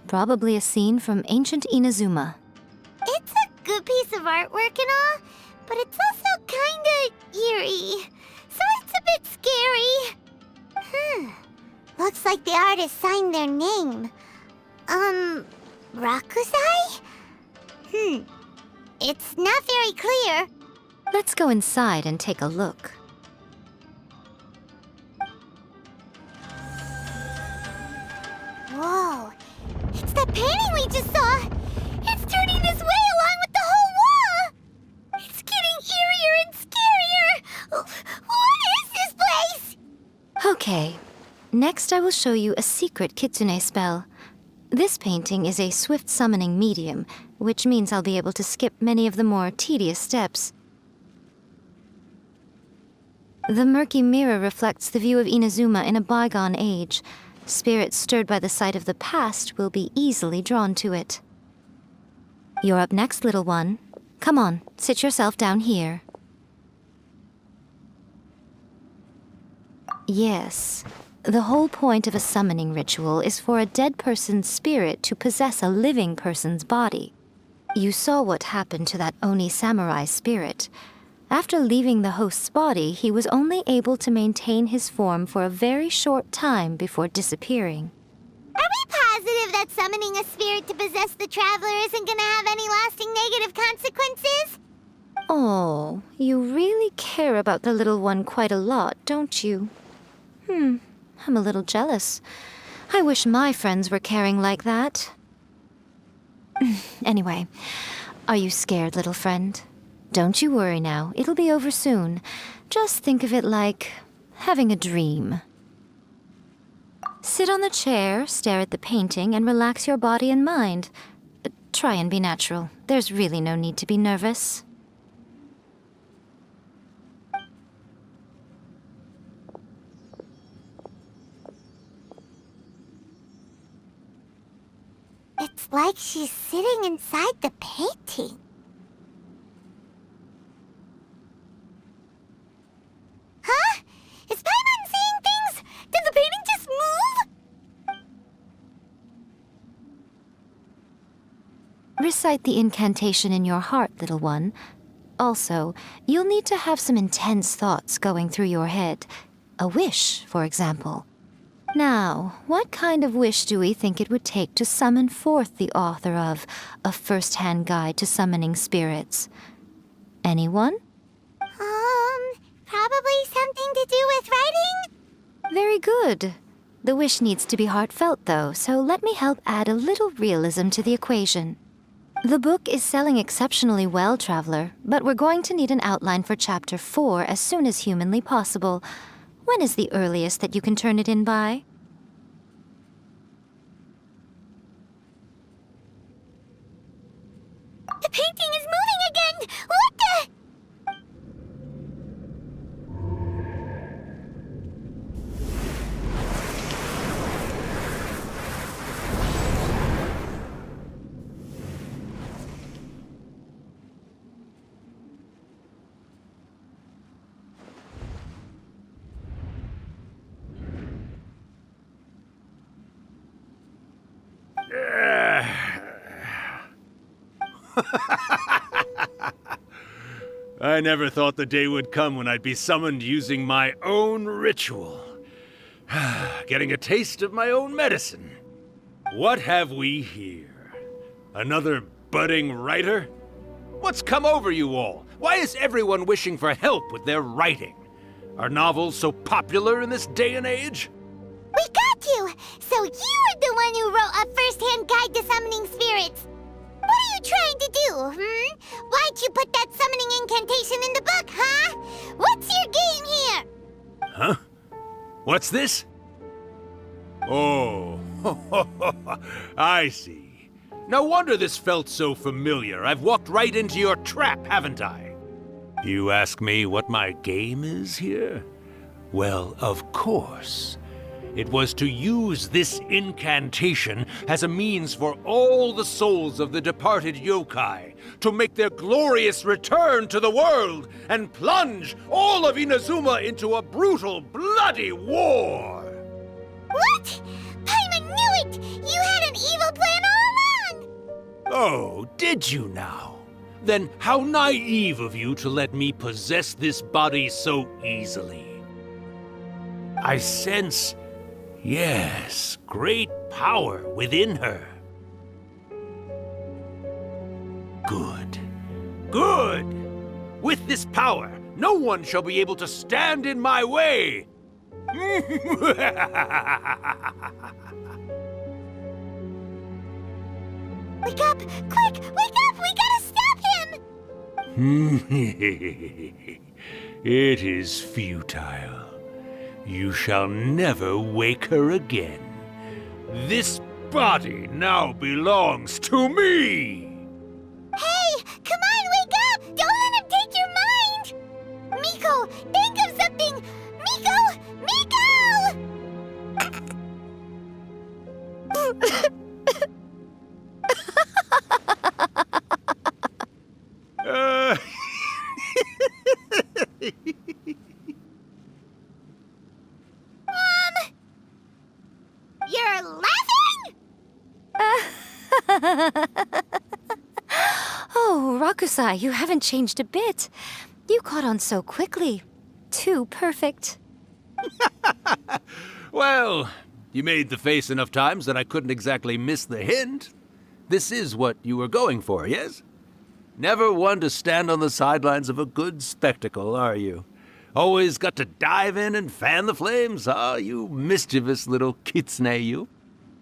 Probably a scene from ancient Inazuma. It's a good piece of artwork and all, but it's also kinda eerie. So it's a bit scary. Looks like the artist signed their name. Rakusai? It's not very clear. Let's go inside and take a look. Whoa, it's the painting we just saw! It's turning this way along with the whole wall! It's getting eerier and scarier! What is this place? Okay, next I will show you a secret kitsune spell. This painting is a swift summoning medium, which means I'll be able to skip many of the more tedious steps. The murky mirror reflects the view of Inazuma in a bygone age. Spirits stirred by the sight of the past will be easily drawn to it. You're up next, little one. Come on, sit yourself down here. Yes, the whole point of a summoning ritual is for a dead person's spirit to possess a living person's body. You saw what happened to that Oni samurai spirit. After leaving the host's body, he was only able to maintain his form for a very short time before disappearing. Are we positive that summoning a spirit to possess the traveler isn't gonna have any lasting negative consequences? Oh, you really care about the little one quite a lot, don't you? I'm a little jealous. I wish my friends were caring like that. Anyway, are you scared, little friend? Don't you worry now, it'll be over soon. Just think of it like having a dream. Sit on the chair, stare at the painting, and relax your body and mind. Try and be natural. There's really no need to be nervous. It's like she's sitting inside the painting. Huh? Is Paimon seeing things? Did the painting just move? Recite the incantation in your heart, little one. Also, you'll need to have some intense thoughts going through your head. A wish, for example. Now, what kind of wish do we think it would take to summon forth the author of A First-Hand Guide to Summoning Spirits? Anyone? Probably something to do with writing? Very good. The wish needs to be heartfelt, though, so let me help add a little realism to the equation. The book is selling exceptionally well, Traveler, but we're going to need an outline for Chapter 4 as soon as humanly possible. When is the earliest that you can turn it in by? The painting is moving again! What the? I never thought the day would come when I'd be summoned using my own ritual. Getting a taste of my own medicine. What have we here? Another budding writer? What's come over you all? Why is everyone wishing for help with their writing? Are novels so popular in this day and age? We got you! So you were the one who wrote A First-Hand Guide to Summoning Spirits. What are you trying to do, Why'd you put that summoning incantation in the book, huh? What's your game here? Huh? What's this? Oh, I see. No wonder this felt so familiar. I've walked right into your trap, haven't I? You ask me what my game is here? Well, of course. It was to use this incantation as a means for all the souls of the departed yokai to make their glorious return to the world and plunge all of Inazuma into a brutal, bloody war! What? Paimon knew it! You had an evil plan all along! Oh, did you now? Then how naive of you to let me possess this body so easily. I sense, yes, great power within her. Good. Good! With this power, no one shall be able to stand in my way! Wake up! Quick! Wake up! We gotta stop him! It is futile. You shall never wake her again. This body now belongs to me! Hey! Come on, wake up! Don't let him take your mind! Miko, think of something! Miko! Miko! You're laughing? Oh, Rakusai, you haven't changed a bit. You caught on so quickly. Too perfect. Well, you made the face enough times that I couldn't exactly miss the hint. This is what you were going for, yes? Never one to stand on the sidelines of a good spectacle, are you? Always got to dive in and fan the flames, huh? You mischievous little kitsune, you.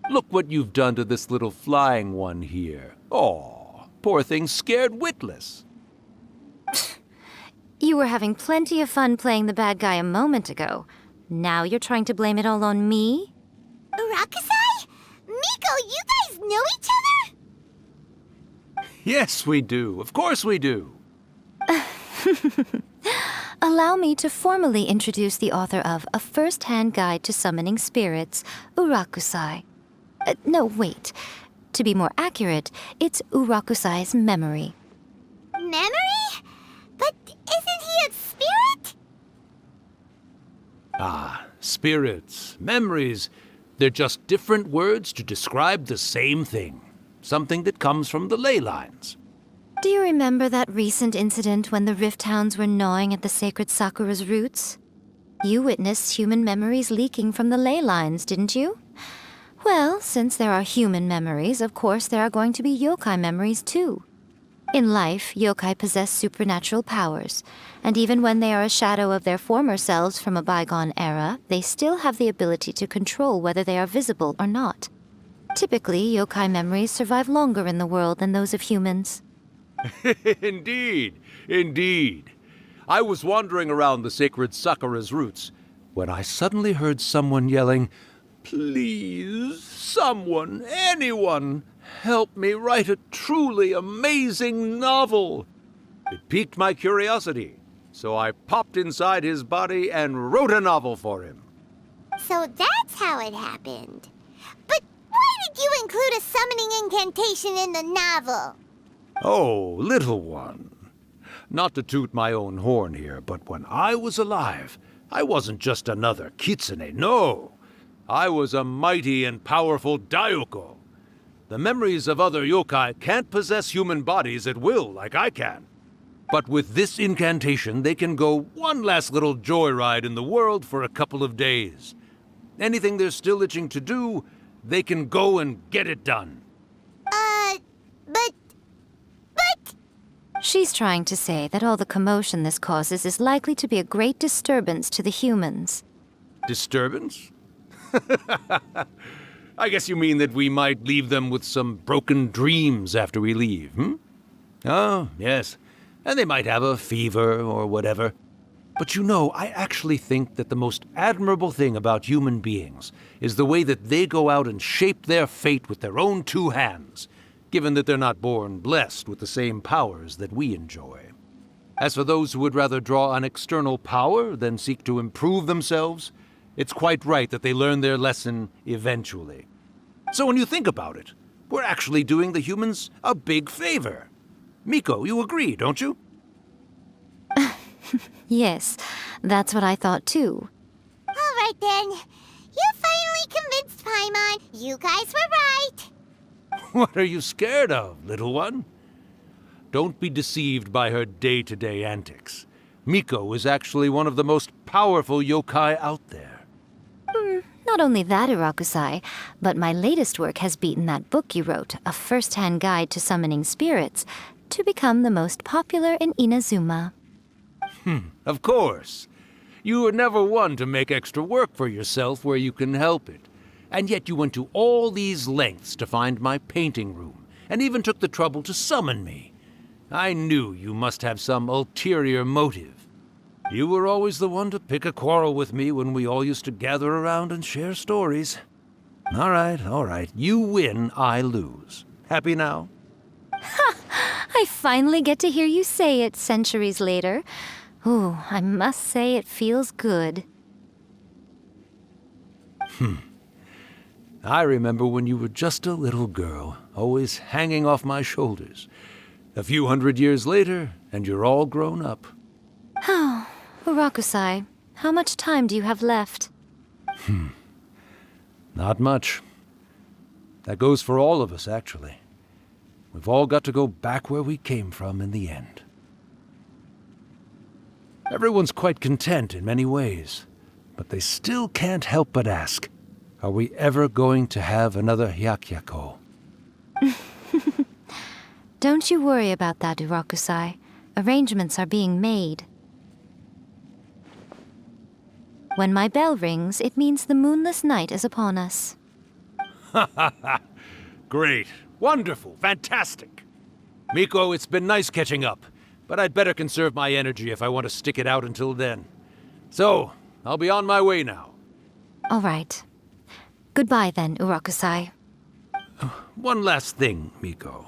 Look what you've done to this little flying one here. Aw, poor thing scared witless. You were having plenty of fun playing the bad guy a moment ago. Now you're trying to blame it all on me? Rakusai? Miko, you guys know each other? Yes, we do. Of course we do. Allow me to formally introduce the author of A First-Hand Guide to Summoning Spirits, Urakusai. No, wait. To be more accurate, it's Urakusai's memory. Memory? But isn't he a spirit? Ah, spirits, memories. They're just different words to describe the same thing. Something that comes from the ley lines. Do you remember that recent incident when the Rift Hounds were gnawing at the sacred Sakura's roots? You witnessed human memories leaking from the ley lines, didn't you? Well, since there are human memories, of course there are going to be yokai memories too. In life, yokai possess supernatural powers, and even when they are a shadow of their former selves from a bygone era, they still have the ability to control whether they are visible or not. Typically, yokai memories survive longer in the world than those of humans. Indeed, indeed. I was wandering around the sacred Sakura's roots when I suddenly heard someone yelling, "Please, someone, anyone, help me write a truly amazing novel." It piqued my curiosity, so I popped inside his body and wrote a novel for him. So that's how it happened. But why did you include a summoning incantation in the novel? Oh, little one. Not to toot my own horn here, but when I was alive, I wasn't just another kitsune, no. I was a mighty and powerful Daioko. The memories of other yokai can't possess human bodies at will like I can. But with this incantation, they can go one last little joyride in the world for a couple of days. Anything they're still itching to do, they can go and get it done. But... She's trying to say that all the commotion this causes is likely to be a great disturbance to the humans. Disturbance? I guess you mean that we might leave them with some broken dreams after we leave, hmm? Oh, yes. And they might have a fever or whatever. But you know, I actually think that the most admirable thing about human beings is the way that they go out and shape their fate with their own two hands, given that they're not born blessed with the same powers that we enjoy. As for those who would rather draw on external power than seek to improve themselves, It's quite right that they learn their lesson eventually. So when you think about it, we're actually doing the humans a big favor. Miko, you agree, don't you? Yes, that's what I thought too. All right then. You finally convinced Paimon. You guys were right. What are you scared of, little one? Don't be deceived by her day-to-day antics. Miko is actually one of the most powerful yokai out there. Not only that, Urakusai, but my latest work has beaten that book you wrote, A First-Hand Guide to Summoning Spirits, to become the most popular in Inazuma. Of course. You were never one to make extra work for yourself where you can help it. And yet you went to all these lengths to find my painting room, and even took the trouble to summon me. I knew you must have some ulterior motive. You were always the one to pick a quarrel with me when we all used to gather around and share stories. All right. You win, I lose. Happy now? I finally get to hear you say it centuries later. Ooh, I must say it feels good. I remember when you were just a little girl, always hanging off my shoulders. A few 100 years later, and you're all grown up. Oh, Urakusai, how much time do you have left? Not much. That goes for all of us, actually. We've all got to go back where we came from in the end. Everyone's quite content in many ways, but they still can't help but ask, are we ever going to have another Hyakyako? Don't you worry about that, Urakusai. Arrangements are being made. When my bell rings, it means the moonless night is upon us. Great. Wonderful. Fantastic. Miko, it's been nice catching up, but I'd better conserve my energy if I want to stick it out until then. So, I'll be on my way now. All right. Goodbye then, Urakusai. One last thing, Miko.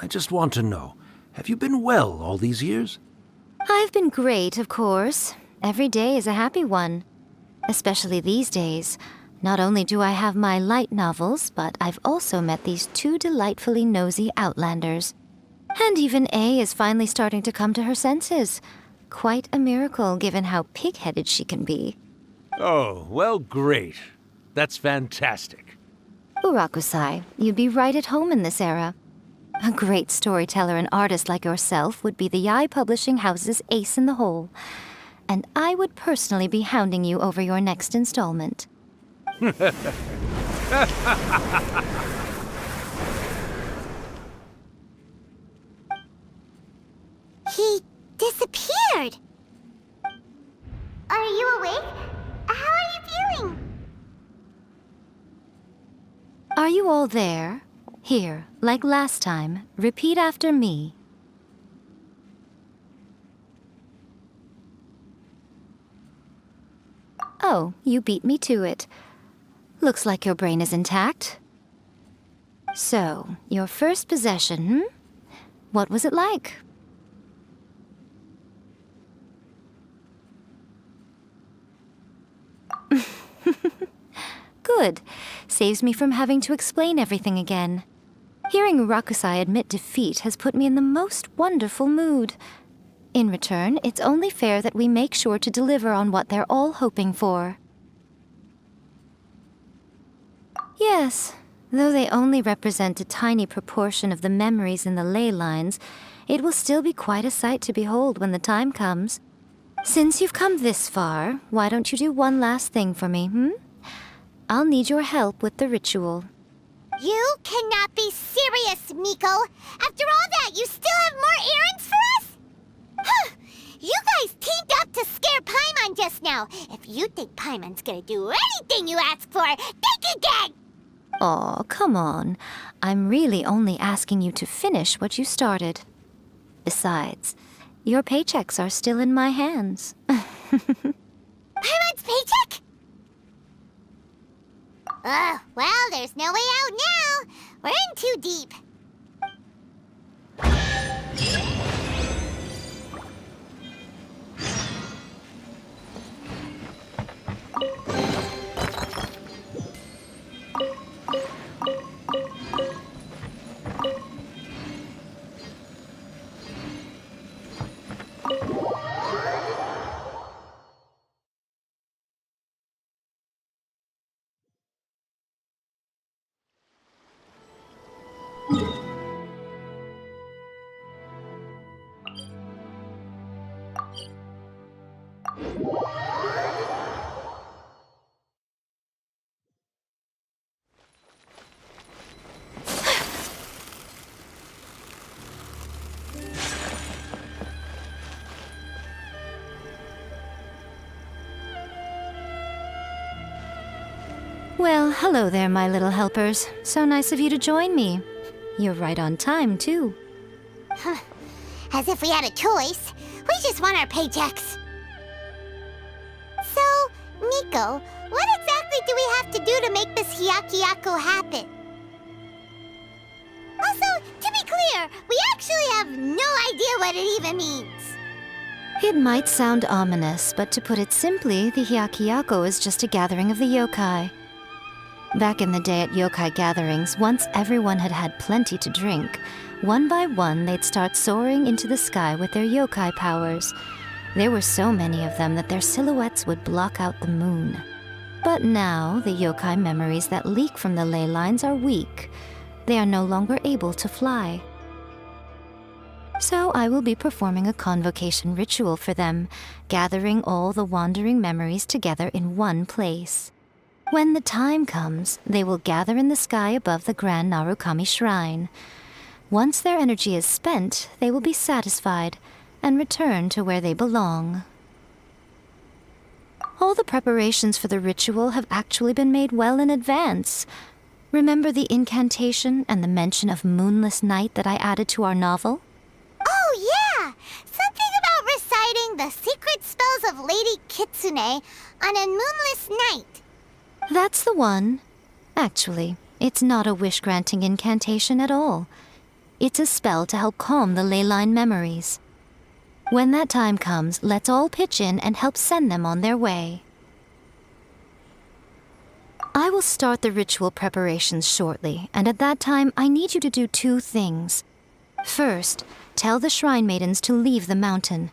I just want to know, have you been well all these years? I've been great, of course. Every day is a happy one. Especially these days. Not only do I have my light novels, but I've also met these two delightfully nosy outlanders. And even A is finally starting to come to her senses. Quite a miracle, given how pig-headed she can be. Oh, well, great. That's fantastic. Urakusai, you'd be right at home in this era. A great storyteller and artist like yourself would be the Yae Publishing House's ace in the hole. And I would personally be hounding you over your next installment. He disappeared. Are you awake? How are you feeling? Are you all there? Here, like last time, repeat after me. Oh, you beat me to it. Looks like your brain is intact. So, your first possession, What was it like? Good. Saves me from having to explain everything again. Hearing Urakusai admit defeat has put me in the most wonderful mood. In return, it's only fair that we make sure to deliver on what they're all hoping for. Yes, though they only represent a tiny proportion of the memories in the ley lines, it will still be quite a sight to behold when the time comes. Since you've come this far, why don't you do one last thing for me, I'll need your help with the ritual. You cannot be serious, Miko! After all that, you still have more errands for us? You guys teamed up to scare Paimon just now. If you think Paimon's gonna do anything you ask for, think again! Aw, come on. I'm really only asking you to finish what you started. Besides, your paychecks are still in my hands. Paimon's paycheck? Well, there's no way out now. We're in too deep. Well, hello there, my little helpers. So nice of you to join me. You're right on time, too. As if we had a choice. We just want our paychecks. So, Miko, what exactly do we have to do to make this Hyakiako happen? Also, to be clear, we actually have no idea what it even means. It might sound ominous, but to put it simply, the Hyakiako is just a gathering of the yokai. Back in the day at yokai gatherings, once everyone had had plenty to drink, one by one they'd start soaring into the sky with their yokai powers. There were so many of them that their silhouettes would block out the moon. But now, the yokai memories that leak from the ley lines are weak. They are no longer able to fly. So I will be performing a convocation ritual for them, gathering all the wandering memories together in one place. When the time comes, they will gather in the sky above the Grand Narukami Shrine. Once their energy is spent, they will be satisfied and return to where they belong. All the preparations for the ritual have actually been made well in advance. Remember the incantation and the mention of moonless night that I added to our novel? Oh, yeah! Something about reciting the secret spells of Lady Kitsune on a moonless night. That's the one. Actually, it's not a wish-granting incantation at all. It's a spell to help calm the ley line memories. When that time comes, let's all pitch in and help send them on their way. I will start the ritual preparations shortly, and at that time, I need you to do two things. First, tell the shrine maidens to leave the mountain.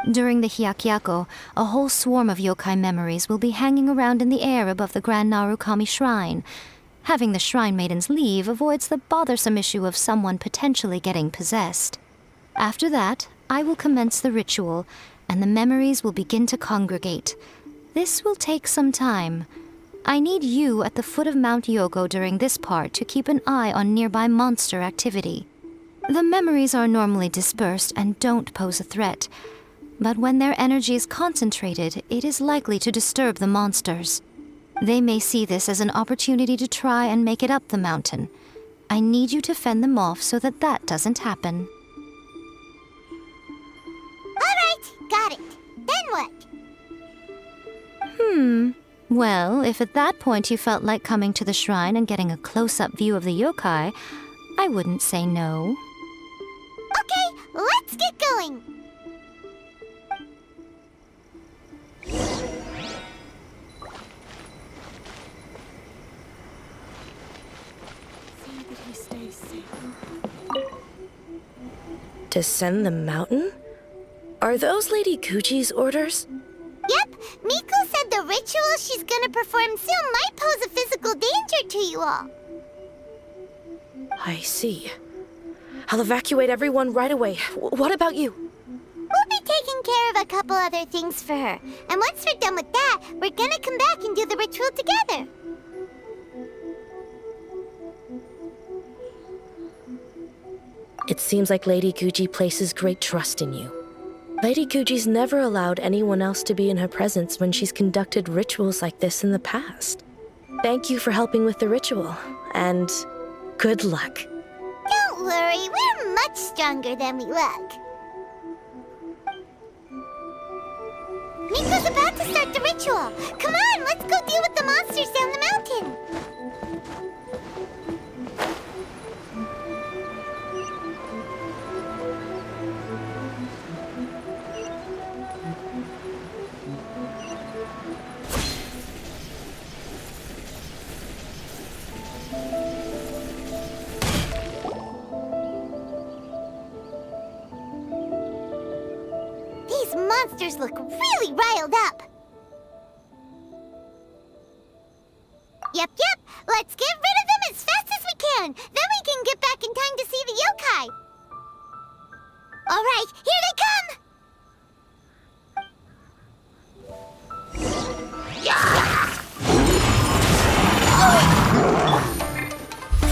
During the Hyakiako, a whole swarm of yokai memories will be hanging around in the air above the Grand Narukami Shrine. Having the shrine maidens leave avoids the bothersome issue of someone potentially getting possessed. After that, I will commence the ritual, and the memories will begin to congregate. This will take some time. I need you at the foot of Mount Yogo during this part to keep an eye on nearby monster activity. The memories are normally dispersed and don't pose a threat, but when their energy is concentrated, it is likely to disturb the monsters. They may see this as an opportunity to try and make it up the mountain. I need you to fend them off so that that doesn't happen. All right, got it. Then what? Well, if at that point you felt like coming to the shrine and getting a close-up view of the yokai, I wouldn't say no. Okay, let's get going. Descend the mountain? Are those Lady Guji's orders? Yep, Miko said the ritual she's gonna perform soon might pose a physical danger to you all. I see. I'll evacuate everyone right away. What about you? We'll be taking care of a couple other things for her. And once we're done with that, we're gonna come back and do the ritual together. It seems like Lady Guji places great trust in you. Lady Guji's never allowed anyone else to be in her presence when she's conducted rituals like this in the past. Thank you for helping with the ritual, and good luck. Don't worry, we're much stronger than we look. Miko's about to start the ritual. Come on, let's go deal with the monsters down the mountain. These monsters look really riled up. Yep. Let's get rid of them as fast as we can. Then we can get back in time to see the yokai. All right, here they come.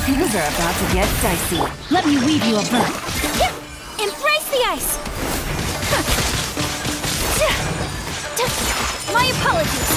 Things are about to get dicey. Let me weave you a verse. Embrace the ice! My apologies!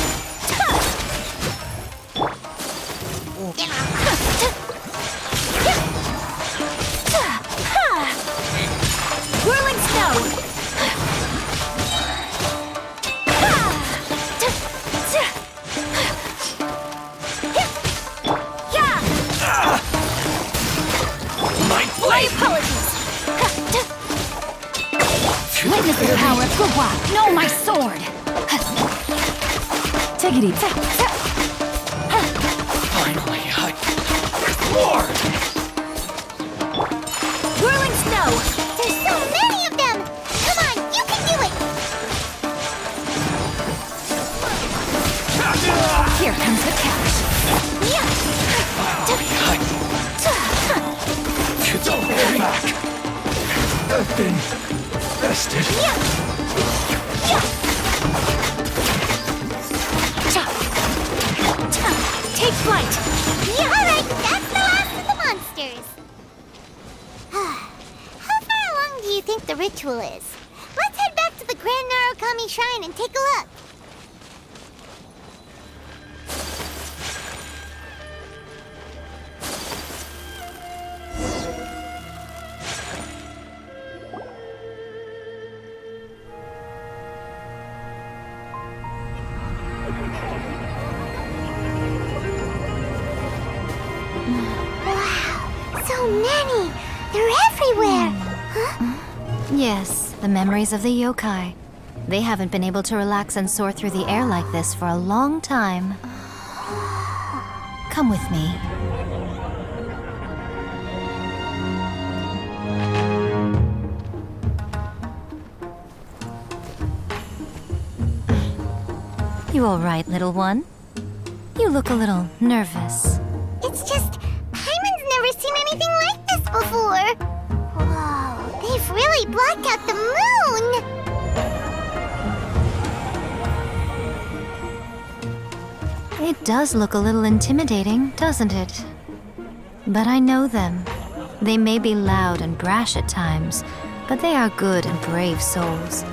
Oh, my sword! Take it easy. Finally, more! Whirling snow! There's so many of them! Come on, you can do it! Here comes the catch. Don't go back. I've been bested. Take flight! Alright, that's the last of the monsters. How far along do you think the ritual is? Let's head back to the Grand Narukami Shrine and take a look. So many! They're everywhere! Huh? Yes, the memories of the yokai. They haven't been able to relax and soar through the air like this for a long time. Come with me. You all right, little one? You look a little nervous. It's just, Paimon's never seen anything like this before. Whoa, they've really blocked out the moon! It does look a little intimidating, doesn't it? But I know them. They may be loud and brash at times, but they are good and brave souls.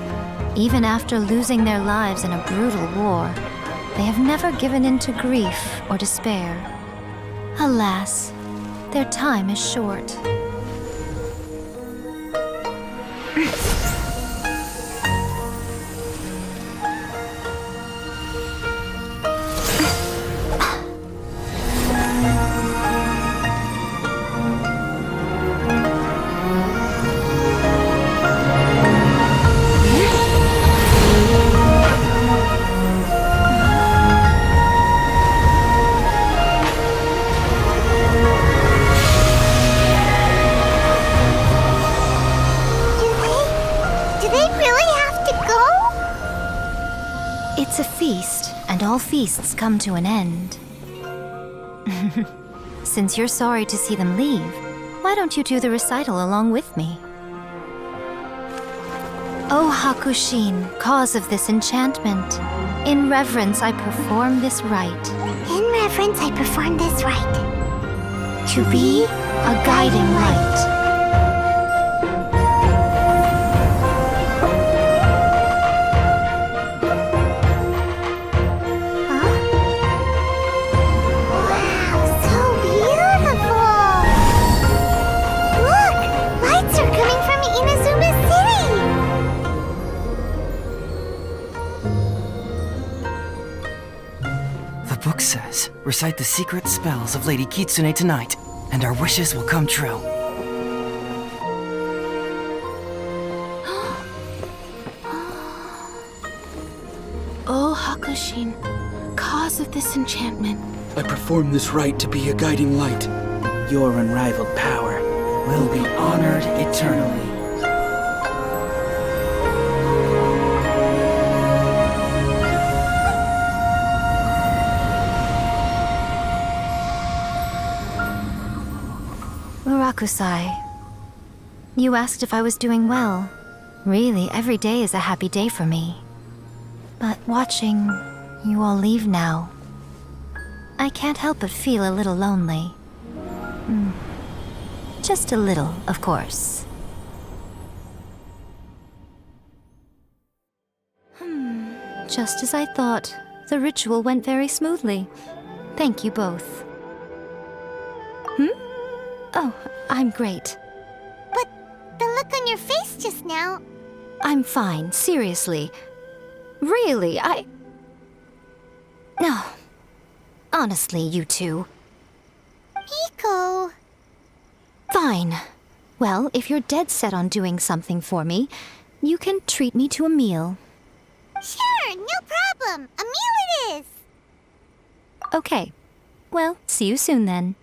Even after losing their lives in a brutal war, they have never given in to grief or despair. Alas, their time is short. It's a feast, and all feasts come to an end. Since you're sorry to see them leave, why don't you do the recital along with me? O Hakushin, cause of this enchantment, in reverence I perform this rite. In reverence, I perform this rite. To be a guiding light. The book says, recite the secret spells of Lady Kitsune tonight, and our wishes will come true. O Hakushin, cause of this enchantment. I perform this rite to be a guiding light. Your unrivaled power Will be honored eternally. Murakusai, you asked if I was doing well. Really, every day is a happy day for me. But watching you all leave now, I can't help but feel a little lonely. Just a little, of course. Just as I thought, the ritual went very smoothly. Thank you both. Oh, I'm great. But the look on your face just now... I'm fine, seriously. Really, No. Honestly, you two. Miko... Fine. Well, if you're dead set on doing something for me, you can treat me to a meal. Sure, no problem. A meal it is. Okay. Well, see you soon then.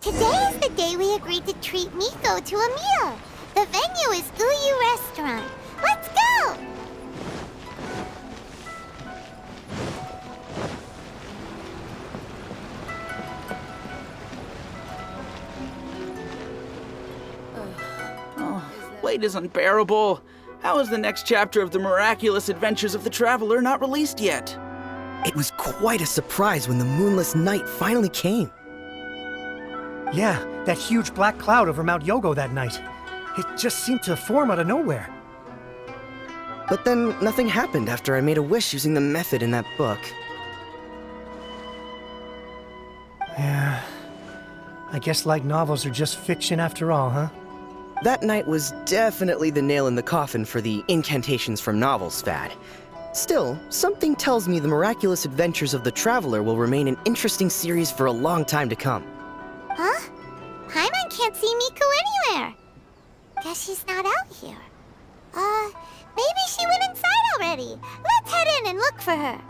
Today is the day we agreed to treat Miko to a meal. The venue is Uyu Restaurant. Let's go! Wait is unbearable. How is the next chapter of the miraculous adventures of the Traveler not released yet? It was quite a surprise when the moonless night finally came. Yeah, that huge black cloud over Mount Yogo that night. It just seemed to form out of nowhere. But then nothing happened after I made a wish using the method in that book. Yeah. I guess light novels are just fiction after all, huh? That night was definitely the nail in the coffin for the incantations from novels fad. Still, something tells me the miraculous adventures of the Traveler will remain an interesting series for a long time to come. Huh? Paimon can't see Miko anywhere. Guess she's not out here. Maybe she went inside already. Let's head in and look for her.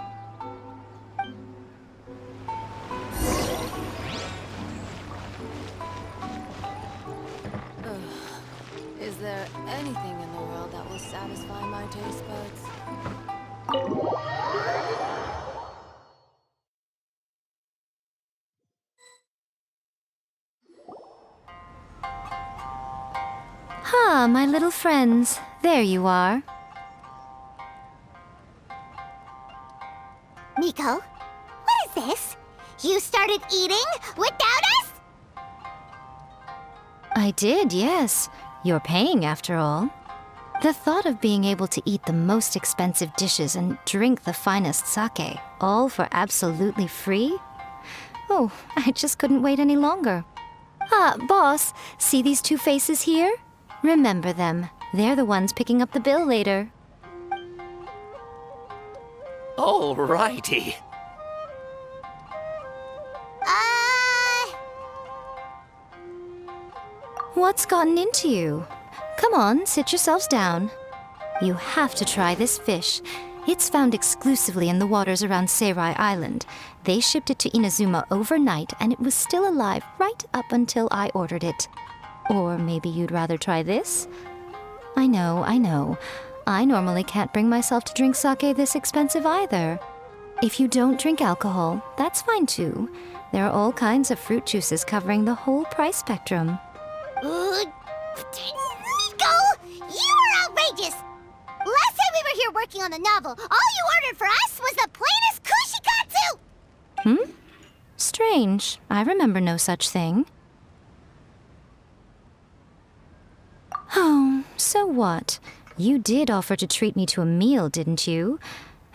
Is there anything in the world that will satisfy my taste buds? Ah, my little friends. There you are. Miko, what is this? You started eating without us? I did, yes. You're paying, after all. The thought of being able to eat the most expensive dishes and drink the finest sake, all for absolutely free? Oh, I just couldn't wait any longer. Ah, boss, see these two faces here? Remember them. They're the ones picking up the bill later. Alrighty. What's gotten into you? Come on, sit yourselves down. You have to try this fish. It's found exclusively in the waters around Seirai Island. They shipped it to Inazuma overnight, and it was still alive right up until I ordered it. Or maybe you'd rather try this? I know. I normally can't bring myself to drink sake this expensive either. If you don't drink alcohol, that's fine too. There are all kinds of fruit juices covering the whole price spectrum. Miko! You are outrageous! Last time we were here working on the novel, all you ordered for us was the plainest kushikatsu! Strange. I remember no such thing. Oh, so what? You did offer to treat me to a meal, didn't you?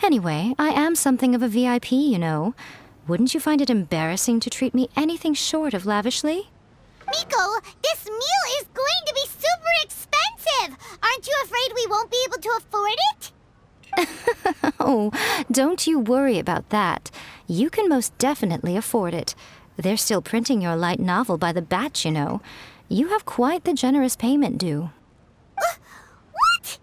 Anyway, I am something of a VIP, you know. Wouldn't you find it embarrassing to treat me anything short of lavishly? Miko, this meal is going to be super expensive! Aren't you afraid we won't be able to afford it? Oh, don't you worry about that. You can most definitely afford it. They're still printing your light novel by the batch, you know. You have quite the generous payment due. What?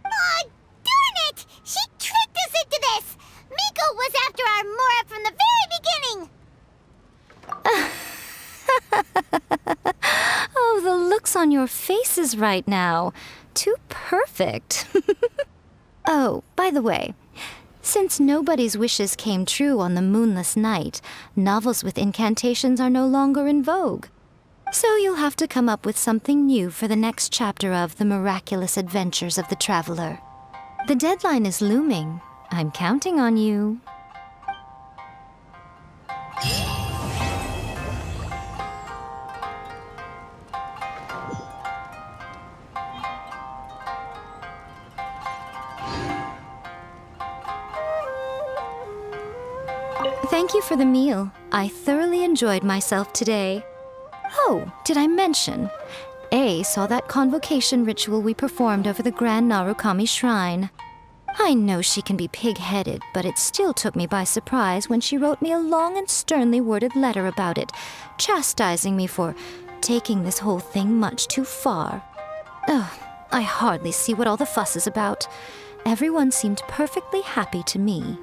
Aw, darn it! She tricked us into this! Miko was after our Mora from the very beginning! Oh, the looks on your faces right now. Too perfect. Oh, by the way, since nobody's wishes came true on the moonless night, novels with incantations are no longer in vogue. So you'll have to come up with something new for the next chapter of The Miraculous Adventures of the Traveler. The deadline is looming. I'm counting on you. Thank you for the meal. I thoroughly enjoyed myself today. Oh, did I mention? A saw that convocation ritual we performed over the Grand Narukami Shrine. I know she can be pig-headed, but it still took me by surprise when she wrote me a long and sternly worded letter about it, chastising me for taking this whole thing much too far. Ugh, I hardly see what all the fuss is about. Everyone seemed perfectly happy to me.